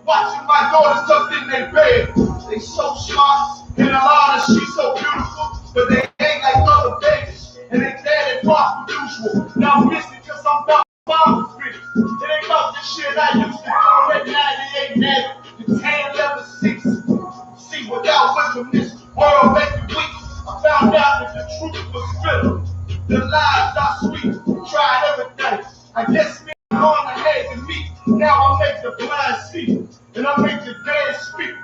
watching my daughters tucked in their bed. They so smart, and Alana, she's so beautiful, but they ain't like other babies, and they dad and talk usual. Now I'm missing because I'm about father's business. It ain't about the shit I used to do at 98 now. The tan level 6. See, without wisdom, this world make me weak. I found out that the truth was bitter. The lies are sweet. Tried everything. I guess me going ahead to me. Now I make the blind see, and I make the dead speak,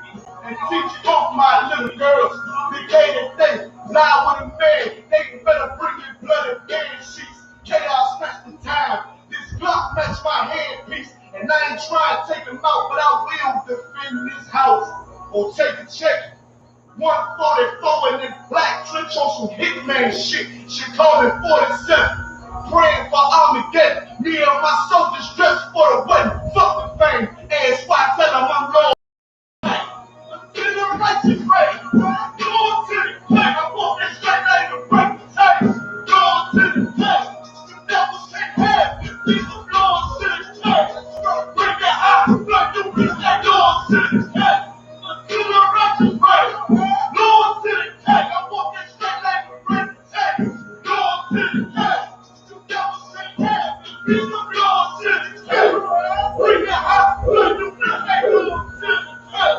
and teach both my little girls. They can't think, lie with a man. They better bring me blood and bed sheets. Chaos match the time. This Glock match my handpiece, and I ain't trying to take them out, but I will defend this house or take a check. 144 in this black trench on some hitman shit. She called it 47. Praying for Armageddon. Me and my soldiers dressed for the wedding. Fuck the fame. Ask why I tell them I'm going. In the righteous way. Going to the play. I want this straight like a break the tape. Going to the play. The devil can't have it. These are going to the play. Bring it high. Like you bitch that going to the play. In the righteous way. Going to the play. I want this straight like a break the tape. Going to the play. Bring it high, like you bitch that going to the play.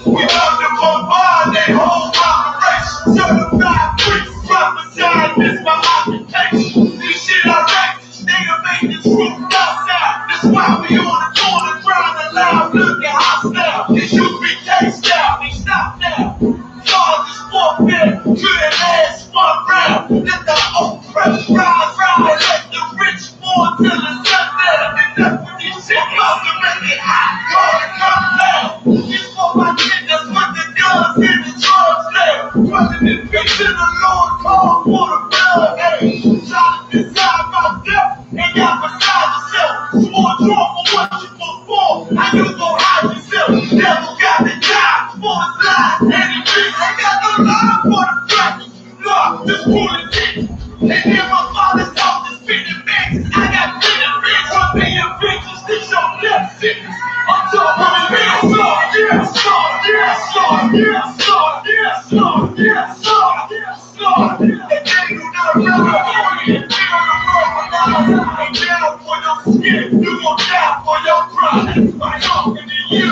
We about to combine that whole operation. Certified priests, prophesied this my occupation. This shit I wreck, they done made this roof outside. That's why we on the corner trying to loud, looking hostile. It's I.S.U.P.K style, they stop now. Charge is forfeit to the last one round. Let the oppressed rise, let the rich fall till the sundown. And that's what these shit about to make it hot. Call it come down. It's for my niggas with the guns in the drugs there. Running the bitch in the Lord call for the blood. Hey, trying to decide my death and y'all beside yourself. Swore draw for what you perform. How you gon' hide yourself? Devil got the die for his lies. And he bitch ain't got no line for the practice. Lord, just pull it in. And then my father's off the spinning bitches. I got spinning bitches. From being bitches, this your death sentence. I'm talking real Lord, yes, Lord, yes, Lord, yes, Lord, yes, Lord, yes, Lord, yes, Lord. And then you not ready. Be on the road for life. Ain't down for your skin. You gon' die for your crime. I'm talking to you.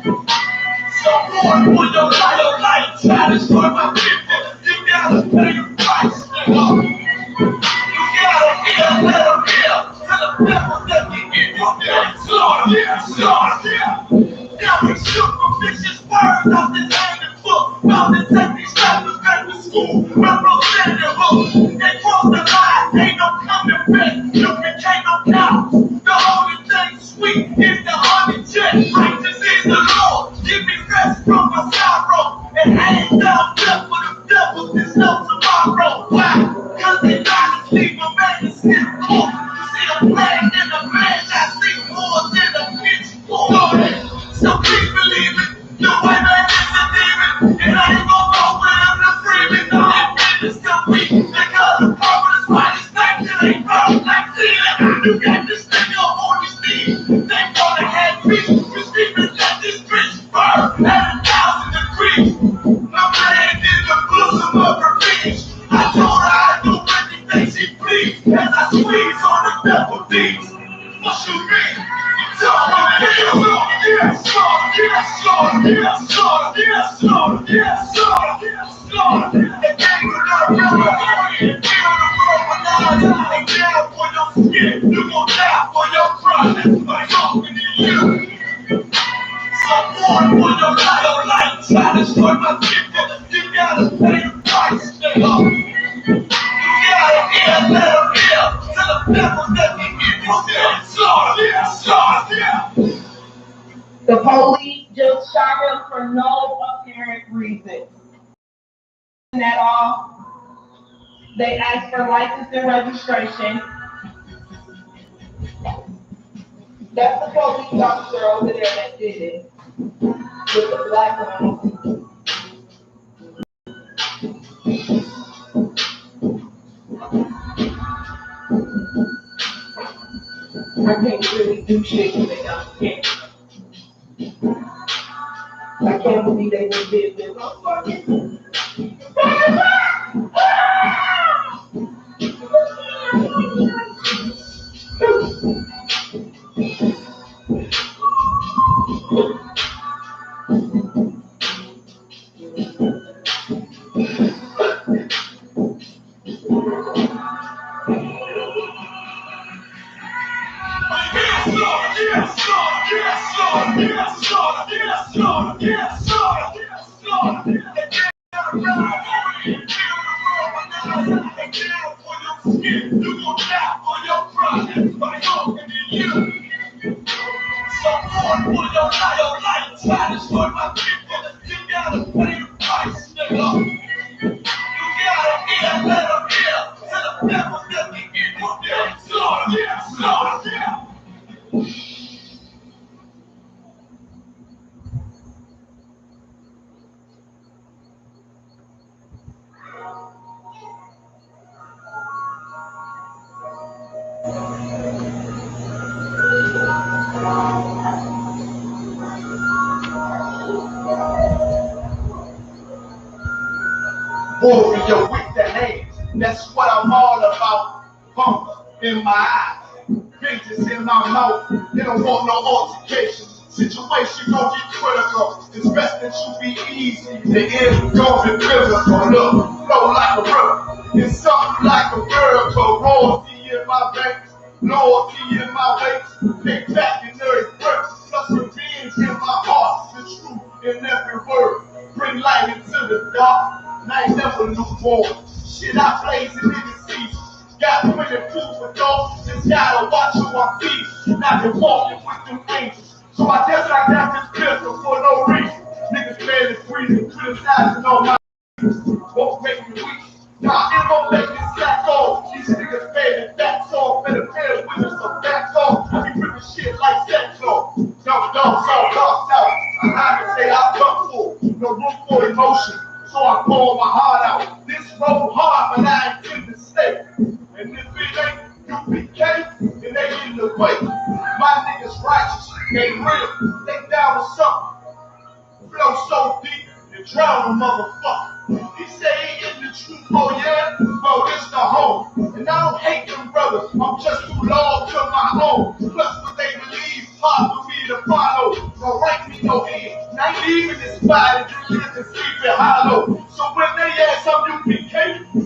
So boy, for your life, try to destroy my people. You gotta pay the price, nigga. You gotta heal, let them heal. Tell the devil that we in your face. Lord, yes, Lord, yeah. Now we shook from vicious words off this hanging book. About to take these rappers back to school. Representing the hook. They cross the line, ain't no coming back. You became no cow. The only thing sweet is the honey jet. Righteous is the Lord. Give me rest from my sorrow. And hang down death for the devils. There's no tomorrow. Why? Cause they try to sleep a man is his court. You see the plan in the man that see more than a pitchfork. So please believe it. The white man is a demon. And I ain't gon' go with him to free me. No, it is complete. Because the purple is white. It's like it ain't brown like this. You got this nigga on his knees. They wanna have peace. You screaming let this bitch burn at 1,000 degrees. My man in the bosom of her beach. I told her I'd do anything she please. As I squeeze on the devil beats. What you mean? Yes, Lord, yes, Lord, yes, Lord, yes, Lord, yes, Lord, yes, Lord. And then you not real. Be on the road for life. Ain't down for your skin. You gon' die for your crime. I'm talking to you. So born for your life. Try to destroy my people. You gotta pay the price, nigga. You gotta heal, let them heal. Tell the devil that we give you The police just shot him for no apparent reason. At all. They asked for license and registration. That's the police officer over there that did it. With the black one. I can't really do shit when they don't care. I can't believe they would did this. Warrior with the hands, that's what I'm all about. Hunger in my eyes, vengeance in my mouth. They don't want no altercation. Situation gon' get critical. It's best that you be easy. The end gon' be biblical. Look, flow like a river. It's something like a miracle. Royalty in my veins, loyalty in my veins. Pick back in every breath. Plus revenge in my heart. The truth in every word. Bring light into the dark. And I ain't never lukewarm. Shit, I blaze in any season. Got plenty food for dogs. Just gotta watch who I feed. Not been walking with them angels. So I guess I got this pistol for no reason. Niggas barely freezing, criticizing all my won't make me weak. Nah, it won't make me slack off. These niggas barely back off. Better bear with us, so back off. I be ripping shit like sex off. Dumb dogs all lost out. I say I come full. No room for emotion. So I pour my heart out. This road hard, but I intend to stay. And if it ain't U.P.K, then they in the way. My niggas righteous, they real, they down with something. Flow so deep, and drown a motherfucker. He say he in the truth, oh yeah, bro, this the home. And I don't hate them brothers, I'm just too loyal to my own. Plus what they believe, hard for me to follow. Don't rank me no head, and I ain't even this body to live and sleep in hollow. So when they ask I'm U.P.K,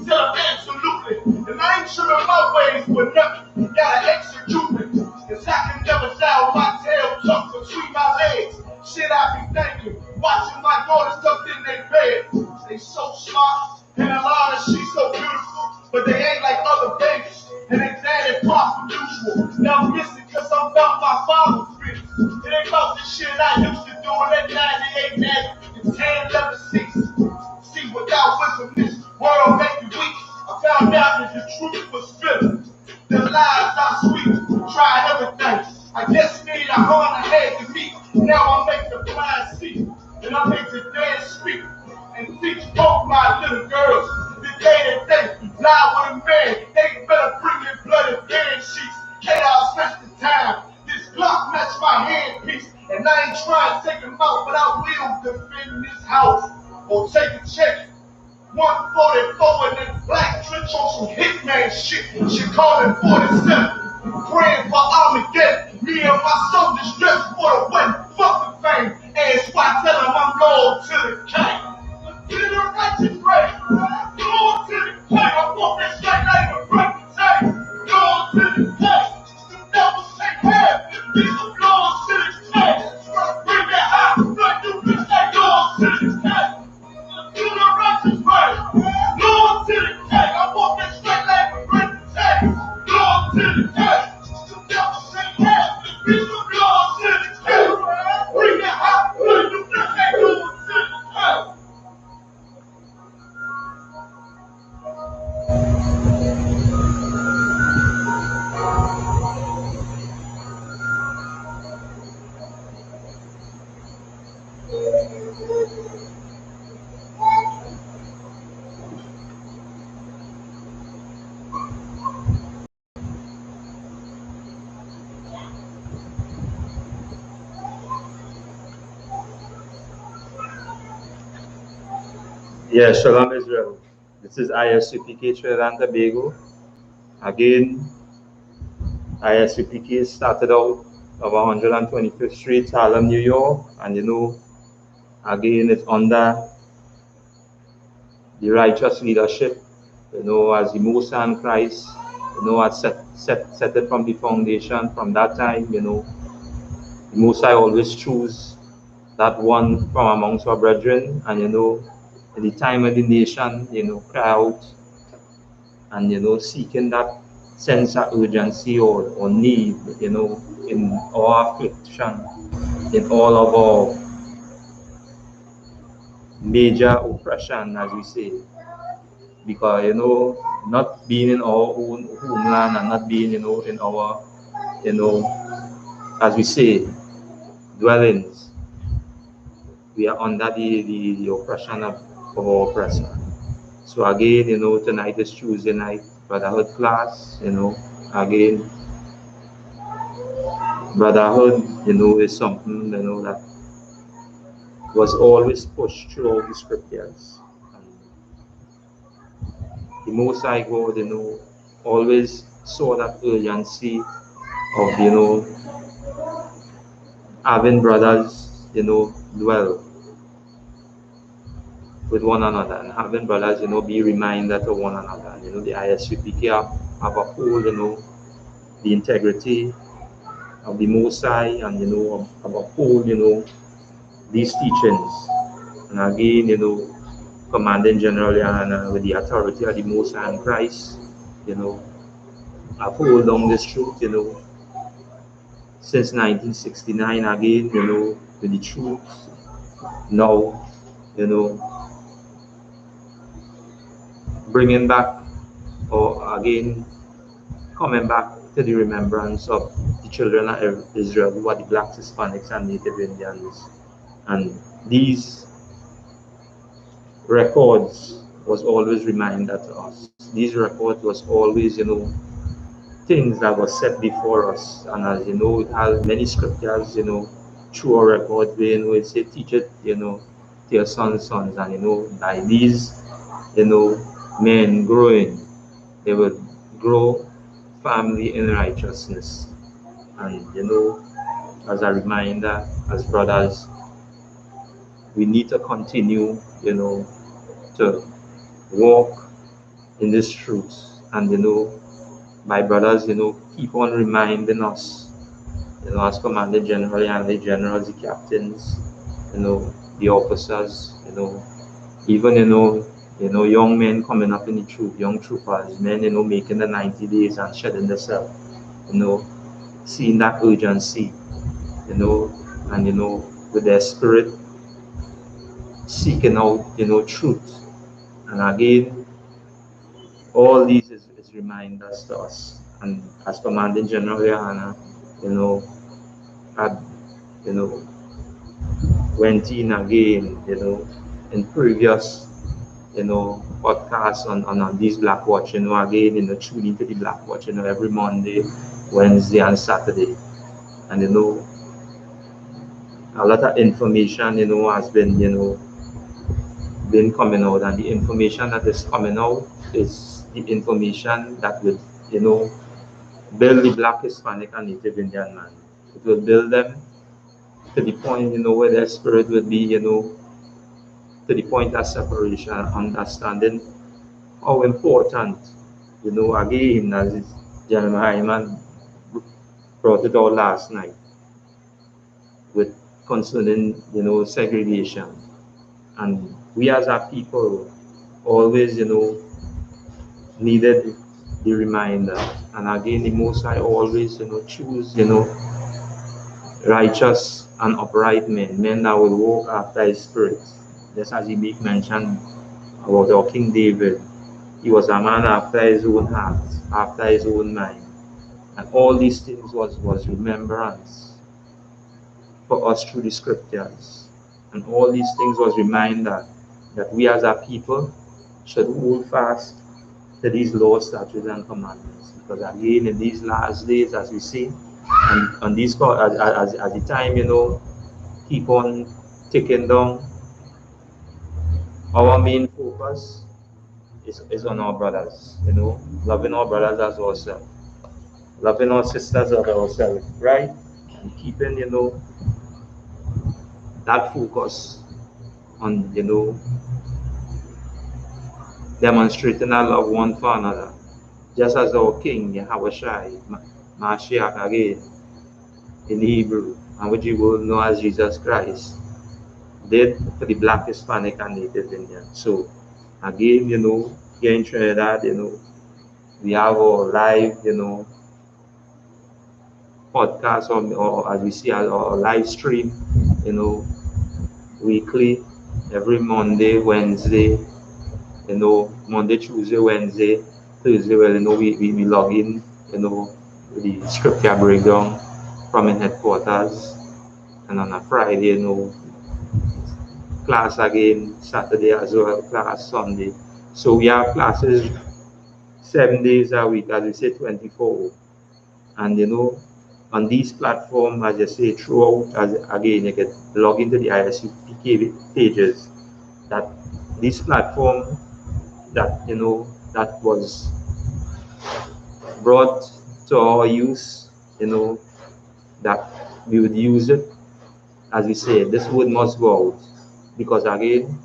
tell them absolutely. And I ain't sure of my ways for nothing, gotta execute me. Cause I can never down my tail tucked between my legs. Shit I be thinking, watching my daughters tucked in their bed. They so smart, and a lot of she's so beautiful, but they ain't like other babies, and they glad and pop from usual. Now I'm missing cause I'm about my father's business. It ain't about the shit I used to do in that 98 Navy and 10 level 6. See, without wisdom, this world make you weak. I found out that the truth was spilling. The lies are sweet, tried everything. I guess need a harder head to meet. Now I make the blind see, and I make the dead speak. And teach both my little girls the day that they lie with a man. They better bring me bloody bed sheets. Chaos match the time. This Glock match my handpiece. And I ain't trying to take him out, but I will defend this house or take a check. 144 in that black trench on some hitman shit. She called it 47. Praying for Armageddon. Me and my soldiers dressed for the wedding. Fuck the fame. Ask why tell them I'm loyal to the king. To the righteous grave. Loyal to the king. I want that straight like a break the tape. Loyal to the king. The devils take half. These are loyal to the king. Bring that high. Like you can say loyal to the king. To the righteous grave. Loyal to the king. I want that straight like a break the tape. Loyal to the king. The devils take half. Yeah, Shalom Israel. This is I.S.U.P.K. Trinidad and Tobago. Again, I.S.U.P.K. started out of 125th Street, Harlem, New York, and again, it's under the righteous leadership, as the Musa and Christ, has set it from the foundation. From that time, the Musa always choose that one from amongst our brethren, and in the time of the nation, cry out and seeking that sense of urgency or need, in our affliction, in all of our major oppression, as we say, because not being in our own homeland and not being in our you know as we say dwellings, we are under the oppression of our oppressor. So again, tonight is Tuesday night Brotherhood class. Again, Brotherhood, is something that was always pushed throughout the scriptures. And the Most High God, always saw that urgency of, having brothers, dwell with one another, and having brothers, be reminded of one another. And, the I.S.U.P.K. have uphold, the integrity of the Most High, and, have uphold, these teachings. And again, Commanding General YAHANNA, with the authority of the Most High and Christ, uphold on this truth, since 1969 again, with the truth now, bringing back, or again coming back to the remembrance of the children of Israel, who are the blacks, Hispanics, and Native Indians. And these records was always reminder to us. These records was always, things that were set before us. And as it has many scriptures, through our record, it say, teach it, to your sons, and by these, men growing, they would grow family in righteousness. And as a reminder, as brothers, we need to continue, to walk in this truth. And my brothers, keep on reminding us, as Commander General and the generals, the captains, the officers, even young men coming up in the troop, young troopers, men, making the 90 days and shedding themselves, seeing that urgency, and with their spirit seeking out, truth. And again, all these is reminders to us. And as Commanding General YAHANNA, had, went in again, in previous, podcasts on these Black Watch, again, tune into the Black Watch, every Monday, Wednesday, and Saturday. And, a lot of information, has been, been coming out, and the information that is coming out is the information that will, build the Black, Hispanic, and Native Indian man. It will build them to the point, where their spirit will be, to the point of separation, understanding how important, again, as GEN.YAHANNA brought it out last night, with concerning, segregation. And we as a people always, needed the reminder. And again, the Most High always, choose, righteous and upright men that will walk after his spirit. Just as he make mention about our King David, he was a man after his own heart, after his own mind. And all these things was remembrance for us through the scriptures. And all these things was reminder that we as a people should hold fast to these laws, statutes, and commandments. Because again, in these last days, as we see, and on these as the time, keep on ticking down, our main focus is on our brothers, loving our brothers as ourselves, loving our sisters as ourselves, right? And keeping, that focus on, demonstrating our love one for another. Just as our King, Yahushai, Mashiach again, in Hebrew, and which you will know as Jesus Christ, did for the Black, Hispanic, and Native Indian. So, again, here in Trinidad, we have our live, podcast, or as we see, our live stream, weekly, every Monday, Wednesday, Monday, Tuesday, Wednesday, Thursday, well, we log in, with the scripture breakdown from in headquarters, and on a Friday, class again, Saturday as well, class Sunday. So we have classes 7 days a week, as we say, 24. And on these platforms, as I say, throughout, as again, you can log into the I.S.U.P.K pages. That this platform that that was brought to our use, that we would use it, as we say, this word must go out, because again,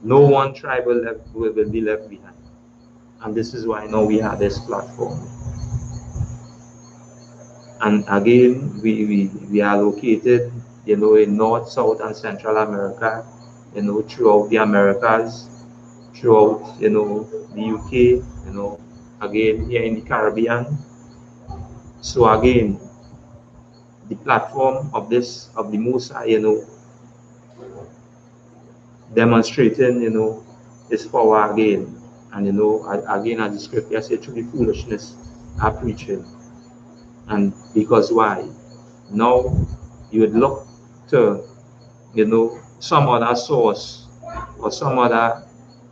no one tribe will be left behind. And this is why now we have this platform. And again, we are located, in North, South, and Central America, throughout the Americas, throughout, the UK, again, here in the Caribbean. So again, the platform of the Most High, demonstrating, His power again. And, again, as the scripture says, through the foolishness are preaching. And because why? Now you would look to, some other source or some other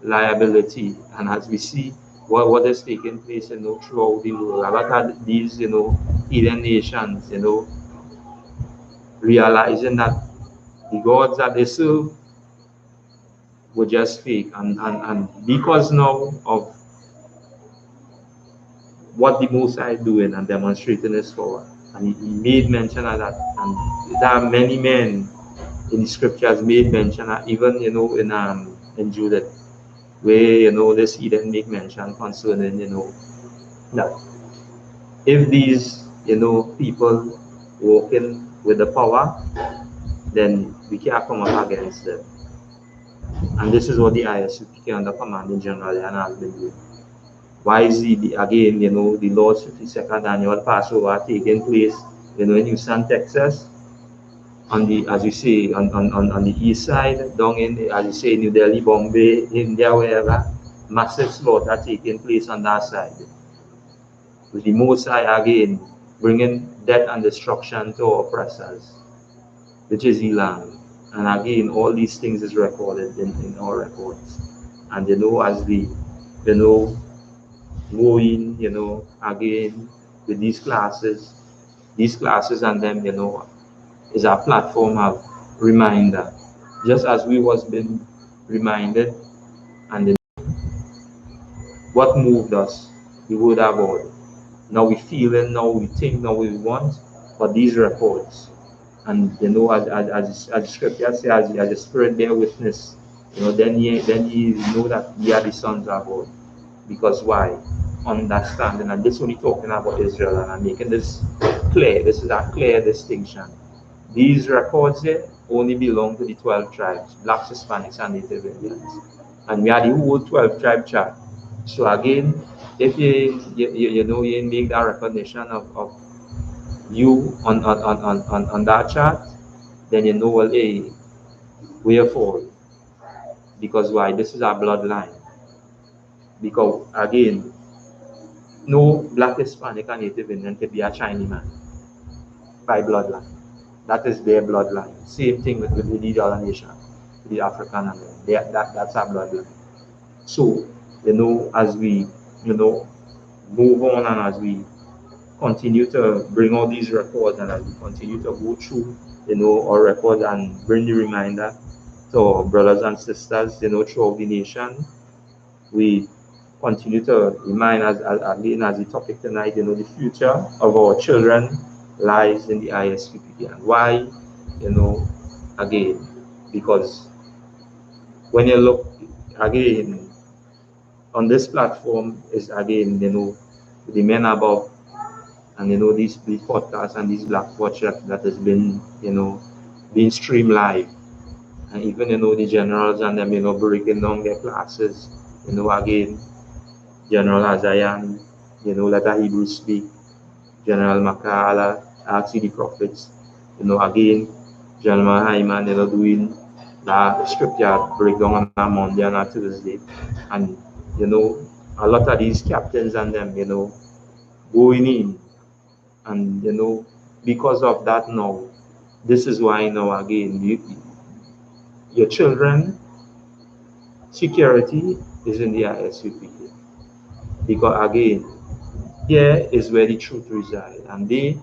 liability. And as we see what is taking place, throughout the world, about these, heathen nations, realizing that the gods that they serve were just fake. And because now of what the Most High is doing and demonstrating His power, and he made mention of that, and there are many men in the scriptures made mention of, even in Judith, where this heathen make mention concerning that if these people walking with the power, then we can't come up against them. And this is what the I.S.U.P.K under commanding General has been doing. Why is again, the Lord's 52nd annual Passover taking place, in Houston, Texas, on the, as you say, on the east side, down in, as you say, New Delhi, Bombay, India, wherever, massive slaughter taking place on that side. With the Most High again bringing death and destruction to our oppressors, which is Elam. And again, all these things is recorded in our records. And as we, going, again with these classes and them, is a platform of reminder, just as we was been reminded, and what moved us, the word of God. Now we feel it, now we think, now we want, but these records, and as the scripture says, as the Spirit bear witness, then you know that ye are the sons of God. Because why? Understanding, and this only talking about Israel, and I'm making this clear. This is a clear distinction. These records here only belong to the 12 tribes, Blacks, Hispanics, and Native Indians. And we are the whole 12 tribe chart. So again, if you make that recognition of you on that chart, then well, hey, wherefore? Because why? This is our bloodline. Because again, no Black, Hispanic, and Native Indian can be a Chinese man by bloodline. That is their bloodline. Same thing with the other nation, the African and that's our bloodline. So, as we, move on, and as we continue to bring all these records, and as we continue to go through, our records and bring the reminder, to our brothers and sisters, throughout the nation. We continue to remind us, again, as the topic tonight, the future of our children lies in the I.S.U.P.K. And why? Again, because when you look again on this platform is again, the men above, and these podcasts and these black watch that has been, being streamed live. And even, the generals and them, breaking down their classes, again, General Azayan, let the Hebrews speak, General Makala, actually the prophets, again, General Hyman, doing that scripture breakdown on a Monday and a Tuesday. And, a lot of these captains and them, going in. And, because of that now, this is why now again, your children, security is in the I.S.U.P.K. Because again, here is where the truth resides. And they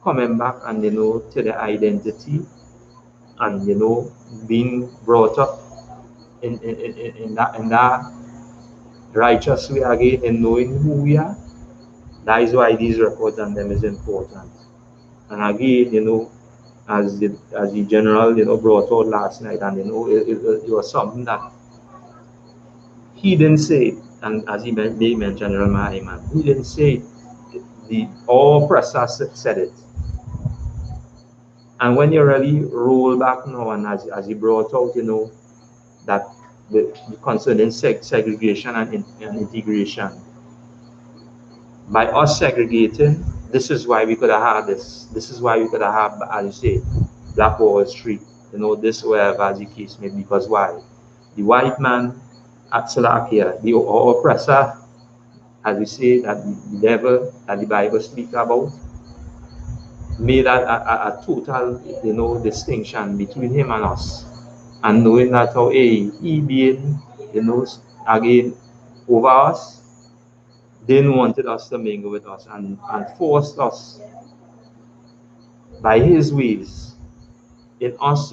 coming back and, to their identity and, being brought up in that righteous way again and knowing who we are. That is why these records on them is important. And again, as the general, brought out last night, and it was something that he didn't say, and as he mentioned, General Mahiman, he didn't say it. All oppressors said it. And when you really roll back now, and as he brought out, that the concerning segregation and integration, by us segregating, this is why we could have had this. This is why we could have had, as you say, Black Wall Street, this wherever as the case may be. Because why? The white man at Salakia, the oppressor, as we say, that the devil that the Bible speaks about, made a total, distinction between him and us. And knowing that how he being, again, over us, didn't wanted us to mingle with us and forced us by his ways in us,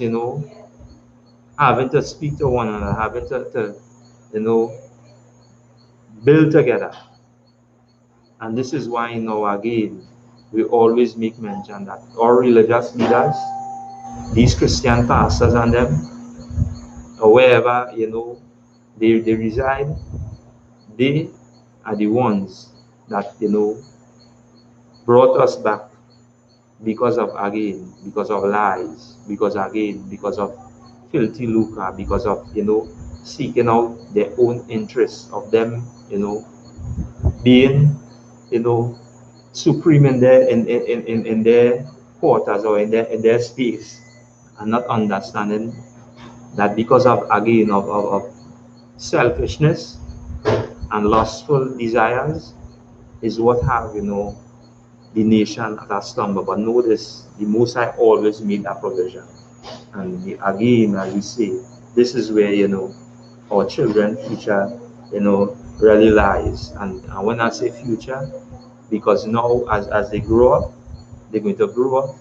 having to speak to one another, having to build together. And this is why, again, we always make mention that our religious leaders, these Christian pastors and them, or wherever, they reside, they are the ones that, brought us back because of lies, because of filthy lucre, because of, seeking out their own interests of them, being, supreme in their quarters or in their space, and not understanding that because of selfishness and lustful desires is what have, the nation at a slumber. But notice, the Most High always made that provision. And again, as we say, this is where, our children's future, really lies. And when I say future, because now as they grow up, they're going to grow up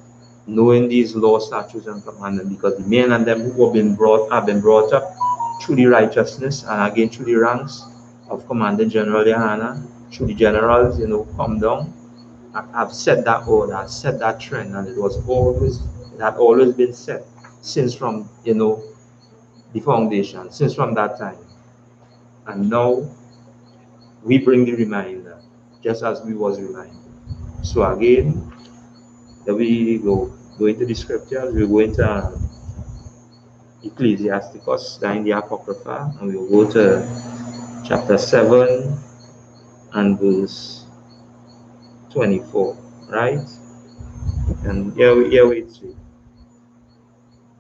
knowing these laws, statutes, and commandments, because the men and them who have been brought up through the righteousness and again through the ranks of Commanding General Yahanna, through the generals, come down, have set that order, set that trend, and it had always been set since from, the foundation, since from that time. And now we bring the reminder, just as we was reminded. So again, we go into the scriptures, we go into Ecclesiasticus, in the Apocrypha, and we'll go to chapter 7 and verse 24, right? And here we see,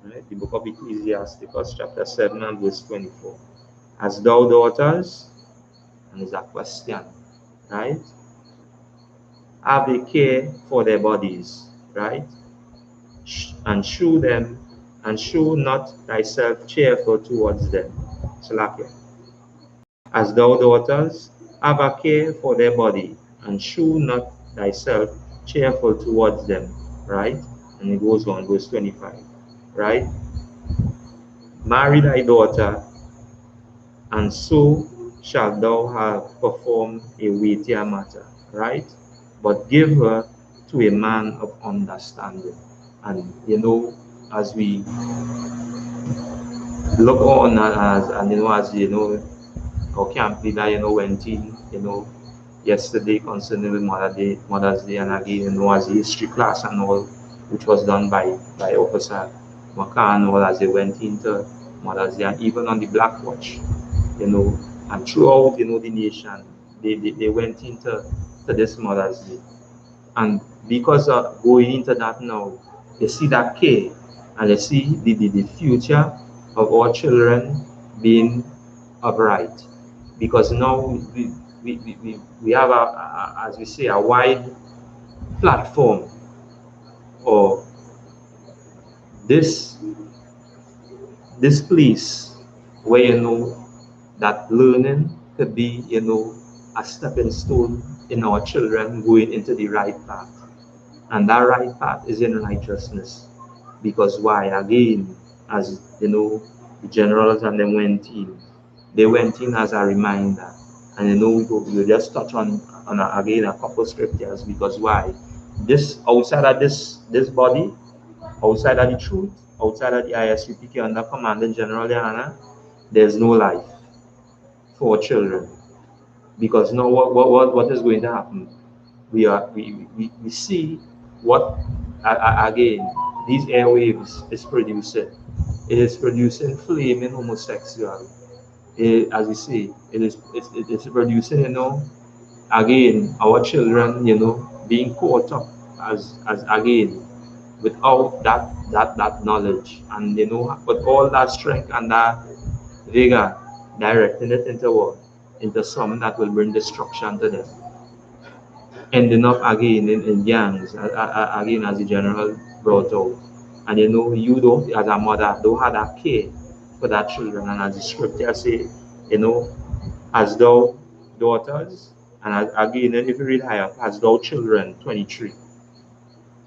right? The book of Ecclesiasticus, chapter 7 and verse 24. As thou daughters, and it's a question, right? Have a care for their bodies, right? And shew them, and shew not thyself cheerful towards them. Salakia. As thou daughters, have a care for their body, and shew not thyself cheerful towards them, right? And it goes on, verse 25, right? marry thy daughter, and so shalt thou have performed a weightier matter, right? But give her to a man of understanding. And as we look on as our camp leader, went in, yesterday concerning the Mother's Day, and again, as the history class and all, which was done by Officer Maka and all, as they went into Mother's Day, and even on the Black Watch, and throughout, the nation, they went into this Mother's Day. And because of going into that now, they see that care, and they see the future of our children being upright. Because now we have, as we say, a wide platform, or this place where that learning could be a stepping stone in our children going into the right path. And that right path is in righteousness. Because why? Again, as the generals and them went in, they went in as a reminder. And we'll just touch on again a couple scriptures. Because why? This outside of this body, outside of the truth, outside of the I.S.U.P.K under Commanding General Yahanna, there's no life for children. Because now what is going to happen? We see what again these airwaves is producing. It is producing flaming homosexual. As we say, it's producing again our children being caught up as again without that knowledge, and with all that strength and that vigor, directing it into what? Into something that will bring destruction to them, ending up again in gangs, again as the general brought out. And you don't, as a mother, don't have that care for that children. And as the scripture say, as thou daughters, and again, if you read higher, as thou children, 23,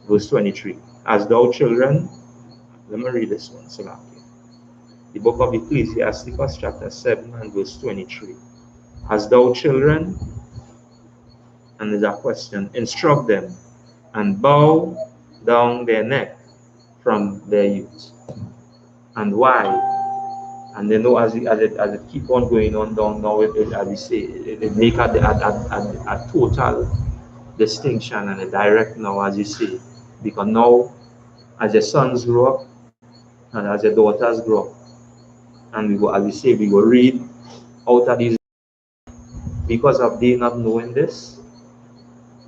verse 23, as thou children, let me read this one, Salaki. The book of Ecclesiasticus, chapter 7, and verse 23. As thou children, and there's a question, instruct them, and bow down their neck from their youth. And why? And as it keep on going on down now, as we say, it make a total distinction and a direct now, as you say, because now as your sons grow up and as your daughters grow up, and we go, as we say, we go read out of these, because of they not knowing this,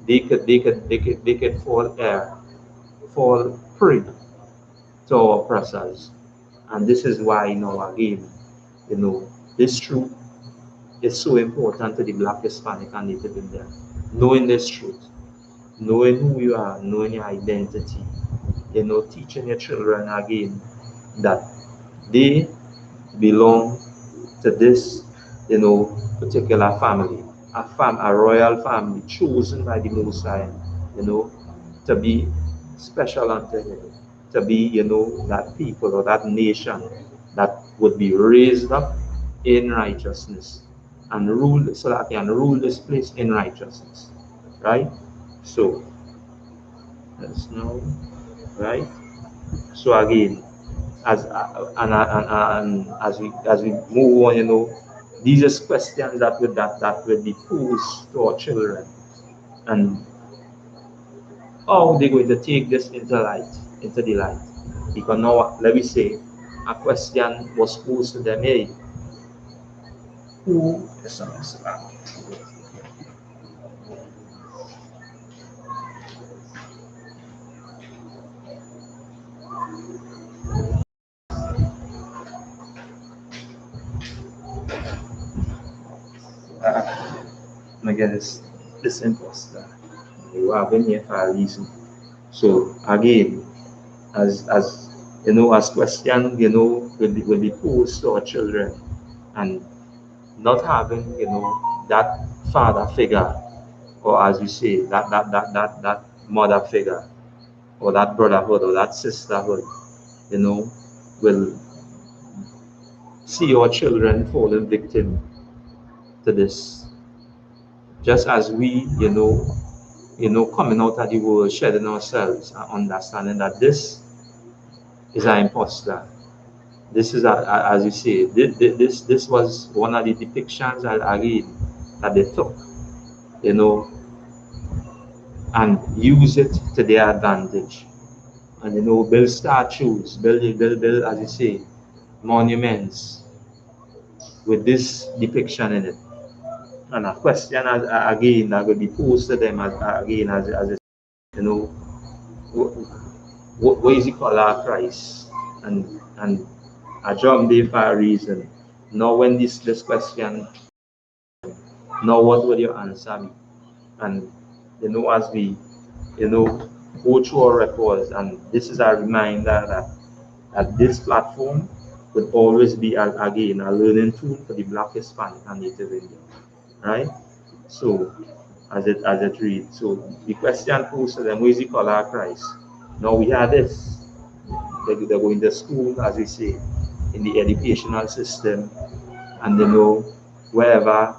they could fall prey to our oppressors. And this is why again, this truth is so important to the Black, Hispanic, and Native Indian. Knowing this truth, knowing who you are, knowing your identity, teaching your children again that they belong to this, particular family, a royal family chosen by the Most High, to be special unto Him, to be, that people or that nation that would be raised up in righteousness and rule, so that they can rule this place in righteousness, right? So that's now, right? So again, and as we move on, these are questions that will be posed to our children, and how they're going to take this into the light. Because now, let me say, a question was posed to them, hey, who is Islam? Again, this imposter. You have been here for a reason. So again, as question, will be posed to our children, and not having, that father figure, or as we say, that mother figure, or that brotherhood, or that sisterhood, will see our children falling victim to this. Just as we, coming out of the world, shedding ourselves and understanding that this is an imposter. This is, as you say, this was one of the depictions again that they took, and use it to their advantage. And build statues, build, as you say, monuments with this depiction in it. And a question again that will be posed to them again as you know, what is it called our Christ? And a job there for a reason. Now when this question, now what will your answer be? And as we go through our records, and this is a reminder that this platform will always be again a learning tool for the Black, Hispanic, and Native Indian, right? So as it reads, so the question posed to them, who is the color of Christ? Now we have this. They're going to school, as we say, in the educational system, and wherever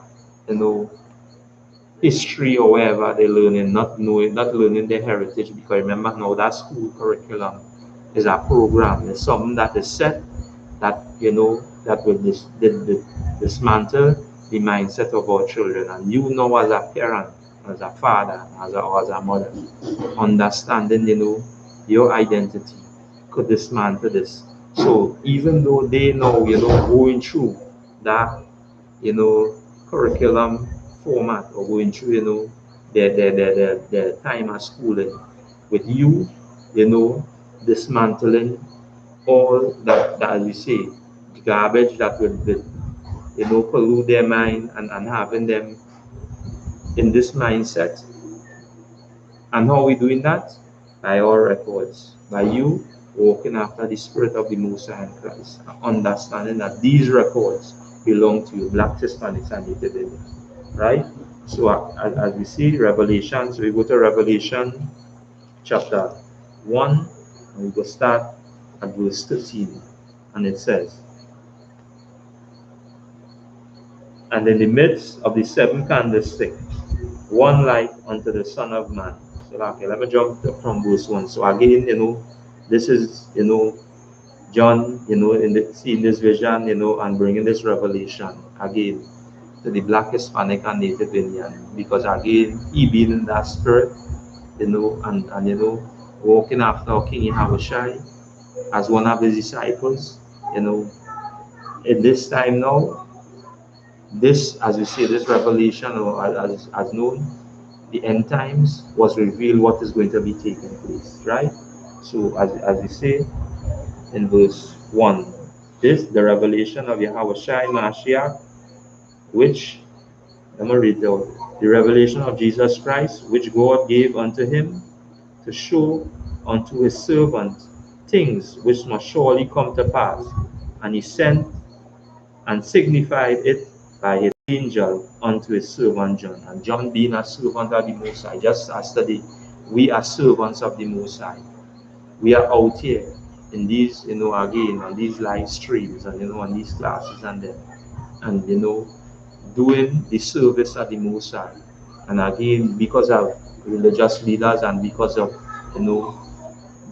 history or wherever they're learning, not learning their heritage, because remember now that school curriculum is a program, it's something that is set that that will dismantle the mindset of our children. And as a parent, as a father, as a mother, understanding your identity could dismantle this. So even though they know going through that curriculum format, or going through their time at schooling, with dismantling all that as you say, the garbage that would pollute their mind, and having them in this mindset. And how are we doing that? By our records, by you walking after the Spirit of the Most High in Christ, understanding that these records belong to you, Black, Hispanics, and Native Indians, right? So as we see Revelation, so we go to Revelation chapter 1, and we go start at verse 13, and it says, and in the midst of the seven candlesticks, one like unto the Son of Man. So okay, let me jump from verse 1. So again, this is, John, seeing this vision, and bringing this revelation again to the Black, Hispanic, and Native Indian, because again, he being in that spirit, and walking after King Yahushua as one of his disciples, in this time now, this, as we say, this revelation, or as known, the end times was revealed what is going to be taking place, right? So as we say in verse 1, this, the revelation of Yahushua Mashiach, which, let me read out, the revelation of Jesus Christ, which God gave unto him to show unto his servant things which must surely come to pass. And he sent and signified it by his angel unto his servant John. And John being a servant of the Most High, just as today, we are servants of the Most High. We are out here in these, again, on these live streams, and, on these classes, and doing the service of the Most High. And again, because of religious leaders, and because of,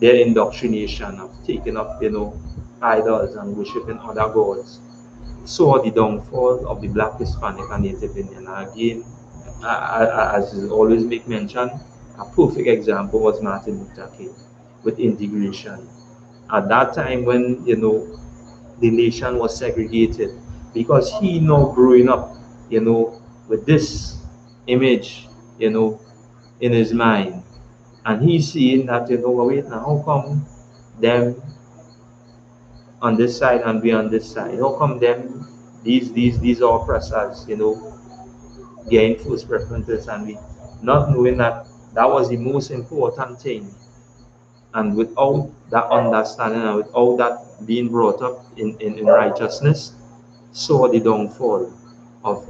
their indoctrination of taking up, idols and worshiping other gods, saw the downfall of the Black, Hispanic, and Native Indian. And again, as I always make mention, a perfect example was Martin Luther King with integration. At that time when, the nation was segregated, because he now growing up, with this image, in his mind. And he's seeing that, wait, now how come them on this side and we on this side? How come them, these oppressors, gain first preferences, and we not knowing that that was the most important thing. And without that understanding, and without that being brought up in righteousness, saw the downfall of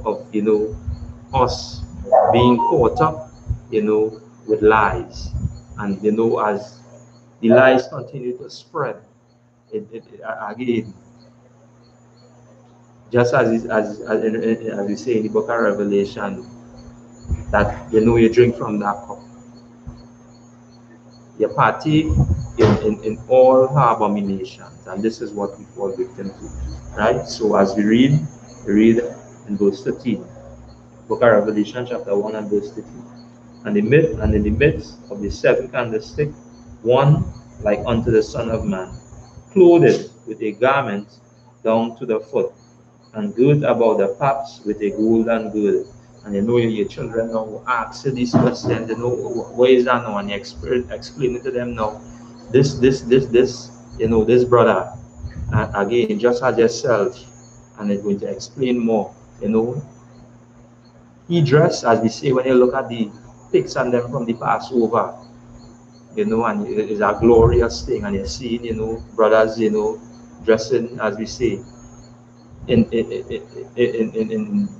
us being caught up, with lies. And as the lies continue to spread, again, Just as we say in the book of Revelation, that you drink from that cup. You partake in all her abominations, and this is what we fall victim to. Right? So as we read in verse 13, book of Revelation chapter 1 and verse 13. And in the midst of the seven candlestick, one like unto the Son of Man, clothed with a garment down to the foot, and girt about the paps with a golden girdle. And your children now ask these questions, what is that now? And you explain it to them now. This, this brother, again, just as yourself, and it's going to explain more, He dressed, as we say, when you look at the pics and them from the Passover, and it's a glorious thing, and you're seeing, brothers, dressing, as we say, in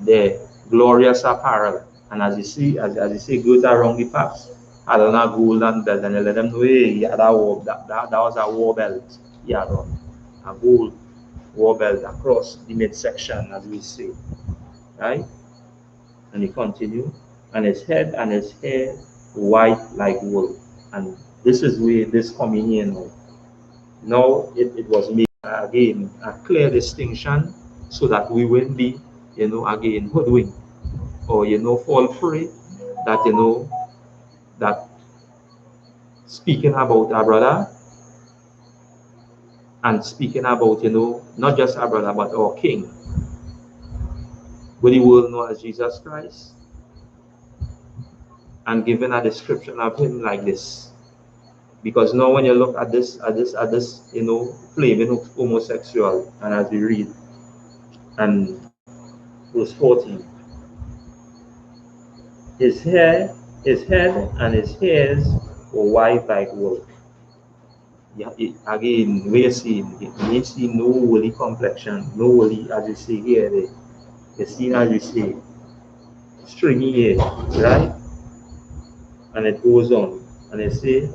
their glorious apparel, and as you see, goes around the paps, I don't know, golden belt, and you let them know, hey, yeah, that was a war belt, yeah, a gold war belt across the midsection, as we say, right? And he continued, and his head and his hair white like wool. And this is where this coming in now. Now it was made again a clear distinction so that we wouldn't be, again hoodwinked or fall prey that that speaking about our brother and speaking about not just our brother but our king, what the world know as Jesus Christ, and giving a description of him like this. Because now when you look at this, flaming homosexual, and as we read, and verse 14, his head and his hairs were white like wool. Yeah, again, we're seeing, you see no woolly complexion, no woolly, as you see here, you see, as you see, stringy hair, right? And it goes on, and it says,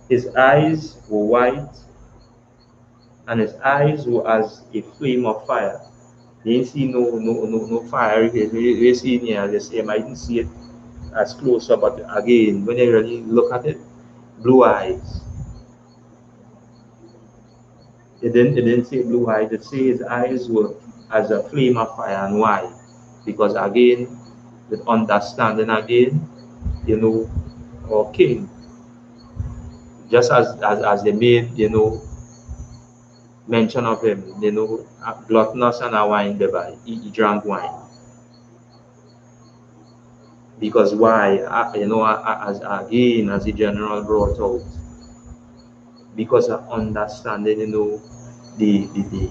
his eyes were white, and his eyes were as a flame of fire. You didn't see no fire here. You see here, you mightn't see it as close up, but again, when you really look at it, blue eyes. It didn't say blue eyes, it says his eyes were as a flame of fire. And why? Because again, with understanding again, our king, just as they made, mention of him, gluttonous and a wine debauch. He drank wine. Because why? As the general brought out, because of understanding, the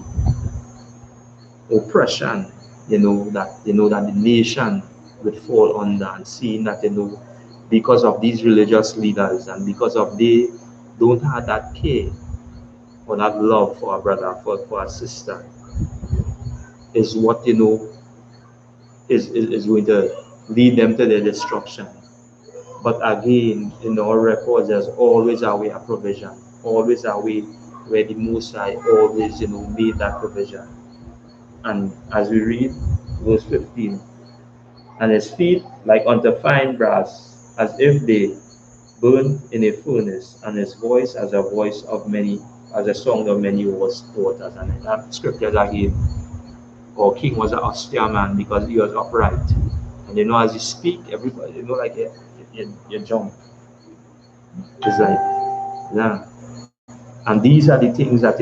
oppression, that the nation would fall under, and seeing that, because of these religious leaders and because of they don't have that care or that love for a brother, for a sister, is what, is going to lead them to their destruction. But again, in our records, there's always a way of provision, always a way where the Most High always, made that provision. And as we read verse 15, and his feet like unto fine brass, as if they burned in a furnace, and his voice as a voice of many, as a song of many waters. And in that scripture again, our king was an austere man because he was upright. And as you speak, everybody, like you jump. It's like, yeah. And these are the things that,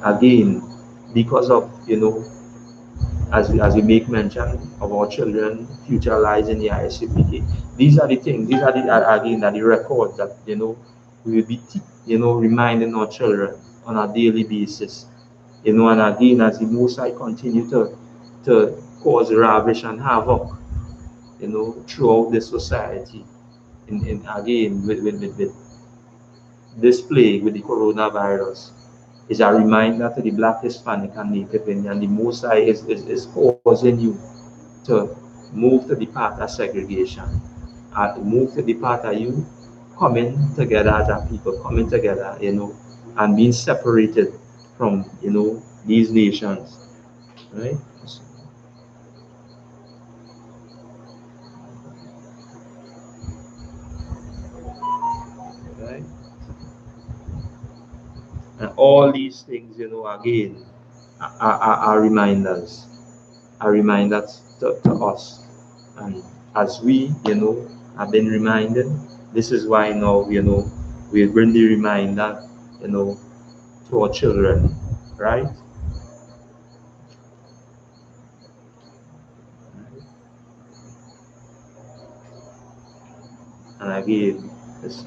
again, because of, as we make mention of our children, future lies in the I.S.U.P.K. These are the things, these are the records that, we will be, reminding our children on a daily basis. And again, as the Most High continue to cause ravish and havoc, throughout the society, in again, with this plague, with the coronavirus, is a reminder to the Black, Hispanic, and Native Indian. The Most High is causing you to move to the path of segregation, move to the path of you coming together as a people, coming together, and being separated from, these nations, right? Right? And all these things, again, are reminders, to us. And as we, have been reminded, this is why now, we bring the reminder, to our children, right? And again, this,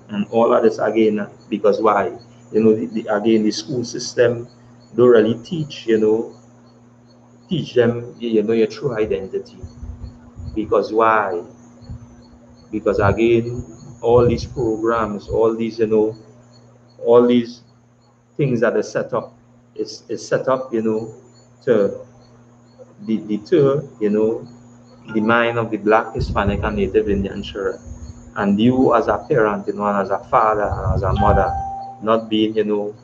and all of this again, because why? Again, the school system don't really teach them, your true identity. Because why? Because again, all these programs, all these, all these things that are set up, is set up, to deter, the mind of the Black, Hispanic, and Native Indian children. And you as a parent, and as a father, and as a mother, not being,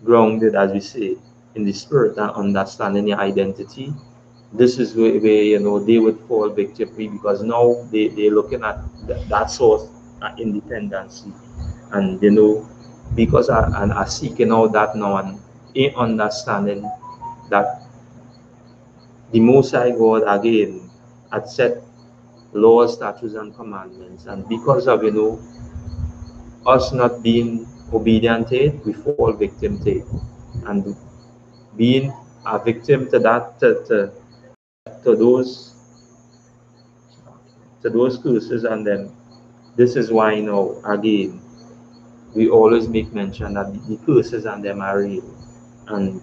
grounded, as we say, in the spirit and understanding your identity, this is where, they would fall victim, because now they're looking at that source of independency. And, because are seeking out that now, and a understanding that the Most High God, again, had set laws, statutes, and commandments. And because of, us not being obedient to it, we fall victim to it. And being a victim to that, to those curses, and then this is why, again, we always make mention that the curses and them are real. And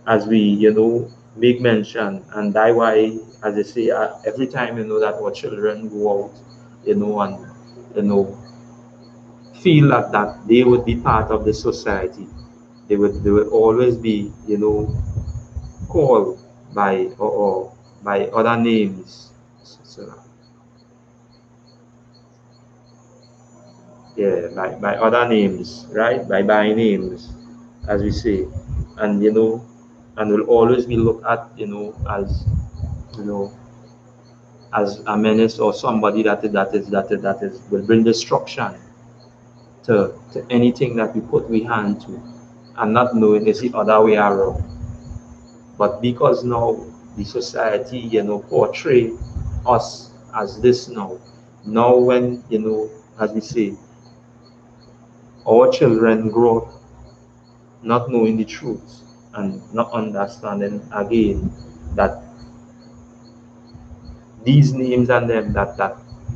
as we, make mention, and that's why, as I say, every time, that our children go out, and, feel that they would be part of the society, they would always be, called by, or by other names. So, yeah, by other names, right? By names, as we say. And, and will always be looked at, as, as a menace, or somebody that is will bring destruction to anything that we hand to, and not knowing it's the other way around. But because now the society, portray us as this now. Now when, as we say, our children grow up not knowing the truth, and not understanding again that these names and them, that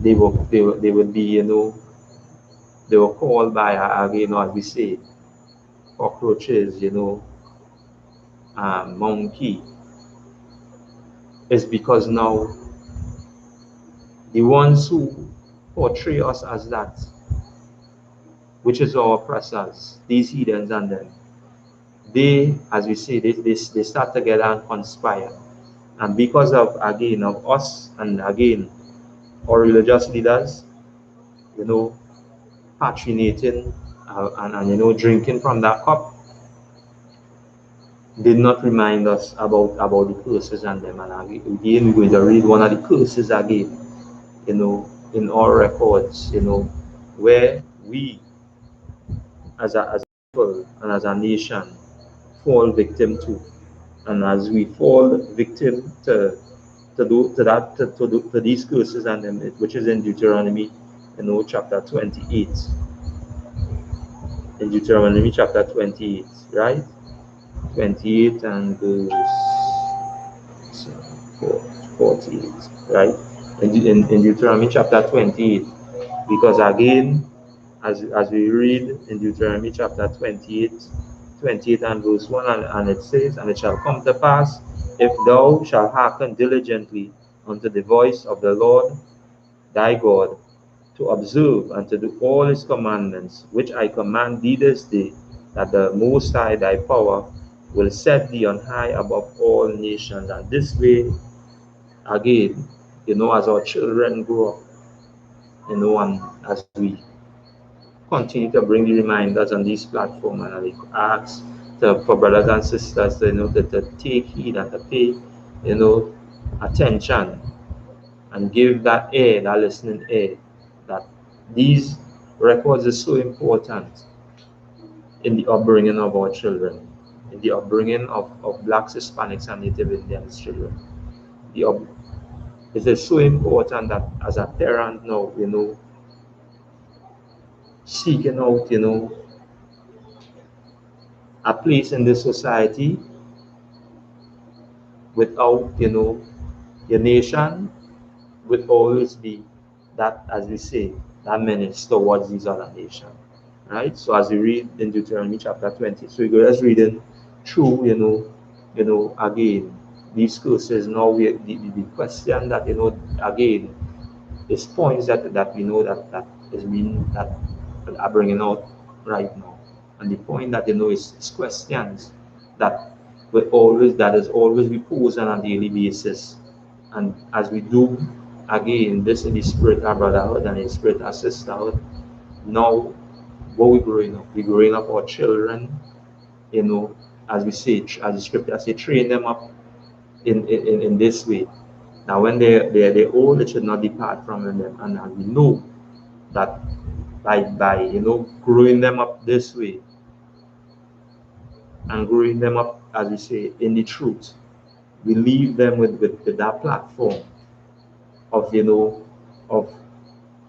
they would be, they were called by, again, as we say, cockroaches, monkey, is because now the ones who portray us as that, which is our oppressors, these heathens and them, they, as we say, they start together and conspire. And because of, again, of us, and again, our religious leaders, patrinating, and drinking from that cup, did not remind us about the curses and them. And again, we're going to read one of the curses again, in our records, where we, as a people and as a nation, fall victim to. And as we fall victim to these curses and them, which is in Deuteronomy, chapter 28. In Deuteronomy chapter 28, right? 28 and verse 48, right? In Deuteronomy chapter 28, because again, as we read in Deuteronomy chapter 28 and verse 1, and it says, "And it shall come to pass, if thou shalt hearken diligently unto the voice of the Lord thy God, to observe and to do all his commandments, which I command thee this day, that the Most High thy power will set thee on high above all nations." And this way, again, as our children grow up, and as we continue to bring the reminders on this platform, and I ask for brothers and sisters to take heed and to pay attention and give that ear, that listening ear, that these records are so important in the upbringing of our children, in the upbringing of Blacks, Hispanics, and Native Indians children. It is so important that as a parent now, seeking out, a place in this society without, your nation would always be that, as we say, that menace towards these other nations. Right? So as we read in Deuteronomy chapter 20, so we go just reading through, again, these curses. Now the question that, again, is points that we know that is being that are bringing out right now. And the point that is questions that is always be posed on a daily basis. And as we do again this in the spirit of brotherhood and in the spirit of sisterhood, now what we're growing up. We're growing up our children, as we say, as the scripture say, train them up in this way. Now when they're old, it should not depart from them. And we know that by growing them up this way and growing them up, as we say, in the truth, we leave them with that platform of of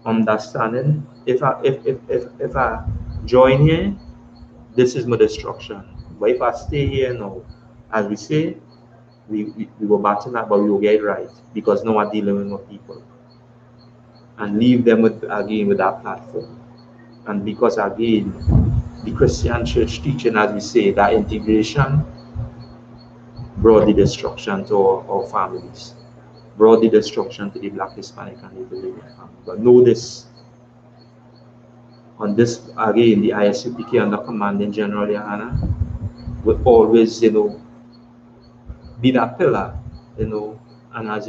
understanding. If I join here, this is my destruction. But if I stay here now, as we say, we go back to that, but we will get it right, because now we're dealing with people. And leave them with that platform. And because again, the Christian church teaching, as we say, that integration brought the destruction to our families, brought the destruction to the Black, Hispanic, and Native Indian family. But know this, on this again, the I.S.U.P.K under commanding Gen.YAHANNA will always, be that pillar, and as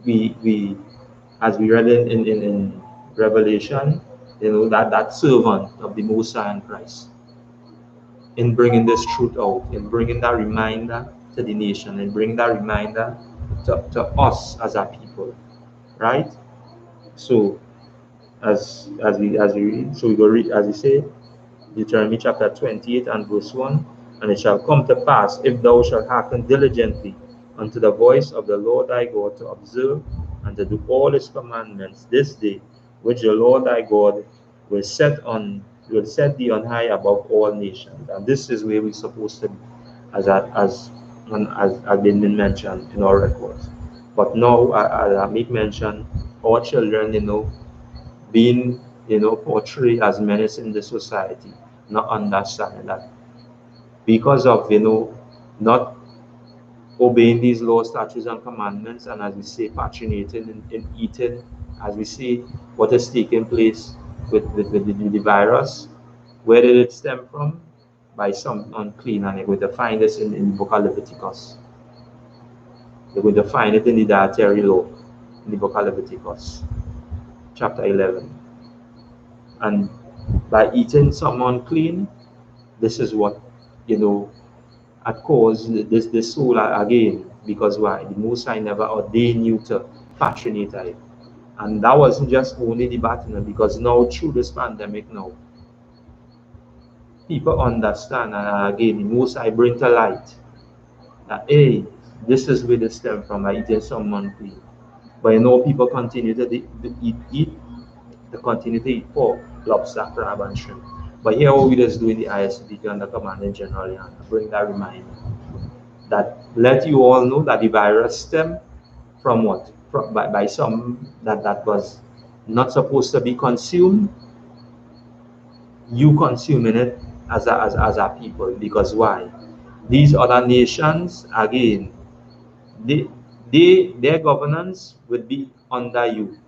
we read in Revelation, that servant of the Most High in Christ, in bringing this truth out, in bringing that reminder to the nation, and bring that reminder to us as a people, right? So as we read, so we go read, as we say, Deuteronomy chapter 28 and verse 1. And it shall come to pass, if thou shalt hearken diligently unto the voice of the Lord thy God, to observe and to do all his commandments this day, which the Lord thy God will set thee on high above all nations. And this is where we're supposed to be, as been mentioned in our records. But now, as I make mention, our children, being portrayed as menace in the society, not understanding that because of not obeying these laws, statutes, and commandments, and as we say, patronizing in eating, as we see what is taking place with the virus. Where did it stem from? By some unclean, and they're going to find this in the book of Leviticus. They're going to find it in the dietary law, in the book of Leviticus, chapter 11. And by eating some unclean, this is what had caused this soul again. Because why? The Most High never ordained you to patronate it. And that wasn't just only the battle, because now through this pandemic now, people understand, and again, the Most High bring to light that, hey, this is where they stem from, by eating some unclean. But people continue to eat, they continue to eat pork, lobster, crab, and shrimp. But here what we just do in the I.S.U.P.K under commanding Gen.YAHANNA, bring that reminder that let you all know that the virus stem from what? By some that was not supposed to be consumed. You consuming it as a people. Because why? These other nations, again, their governance would be under you,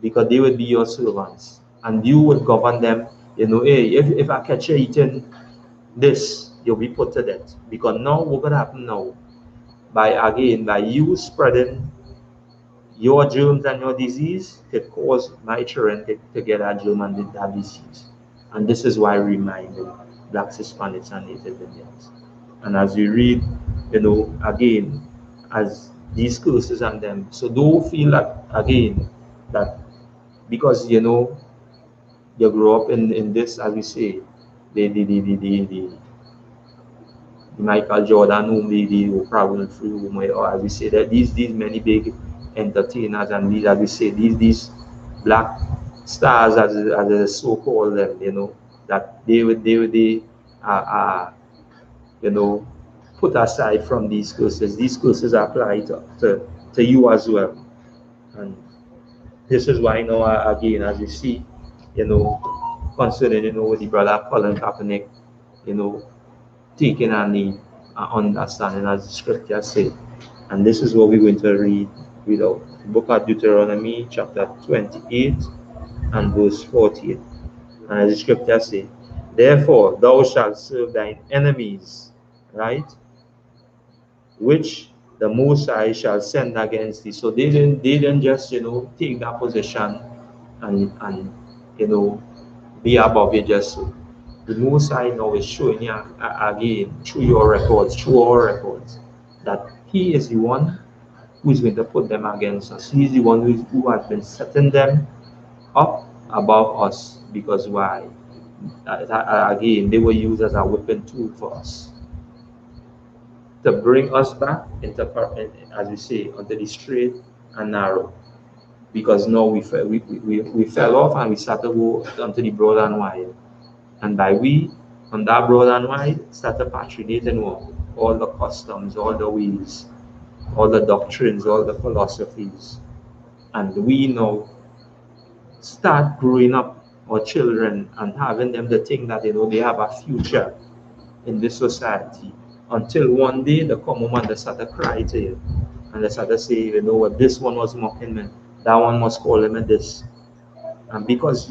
because they would be your servants, and you would govern them. Hey, if I catch you eating this, you'll be put to death. Because now what's gonna happen now? by you spreading your germs and your disease could cause my children to get that germ and that disease. And this is why we remind blacks, Hispanics, and Native Indians. And as we read, again, as these curses on them, so don't feel like, again, that because, you grow up in this, as we say, the Michael Jordan whom the Oprah Winfrey whom, or as we say that these many big entertainers and these, as we say, these black stars, as they so call them, that they put aside from these curses. These curses apply to you as well. And this is why, again, as you see, concerning, with the brother Colin Kaepernick, taking a knee and understanding as the scripture say. And this is what we're going to read out. The book of Deuteronomy, chapter 28 and verse 48. And as the scripture say, therefore thou shalt serve thine enemies, right? Which the Most High shall send against thee. So they didn't just, take that position and be above it just so. The Most High now is showing you again through your records, through our records, that He is the one who is going to put them against us. He is the one who has been setting them up above us. Because why? Again, they were used as a weapon tool for us to bring us back into, as we say, onto the straight and narrow. Because now we fell off and we started to go onto the broad and wide. And by we, on that broad and wide, started patronizing all the customs, all the ways, all the doctrines, all the philosophies. And we now start growing up our children and having them to think that they have a future in this society. Until one day they come home and they start to cry to you. And they start to say, what, this one was mocking me, that one was calling me this. And because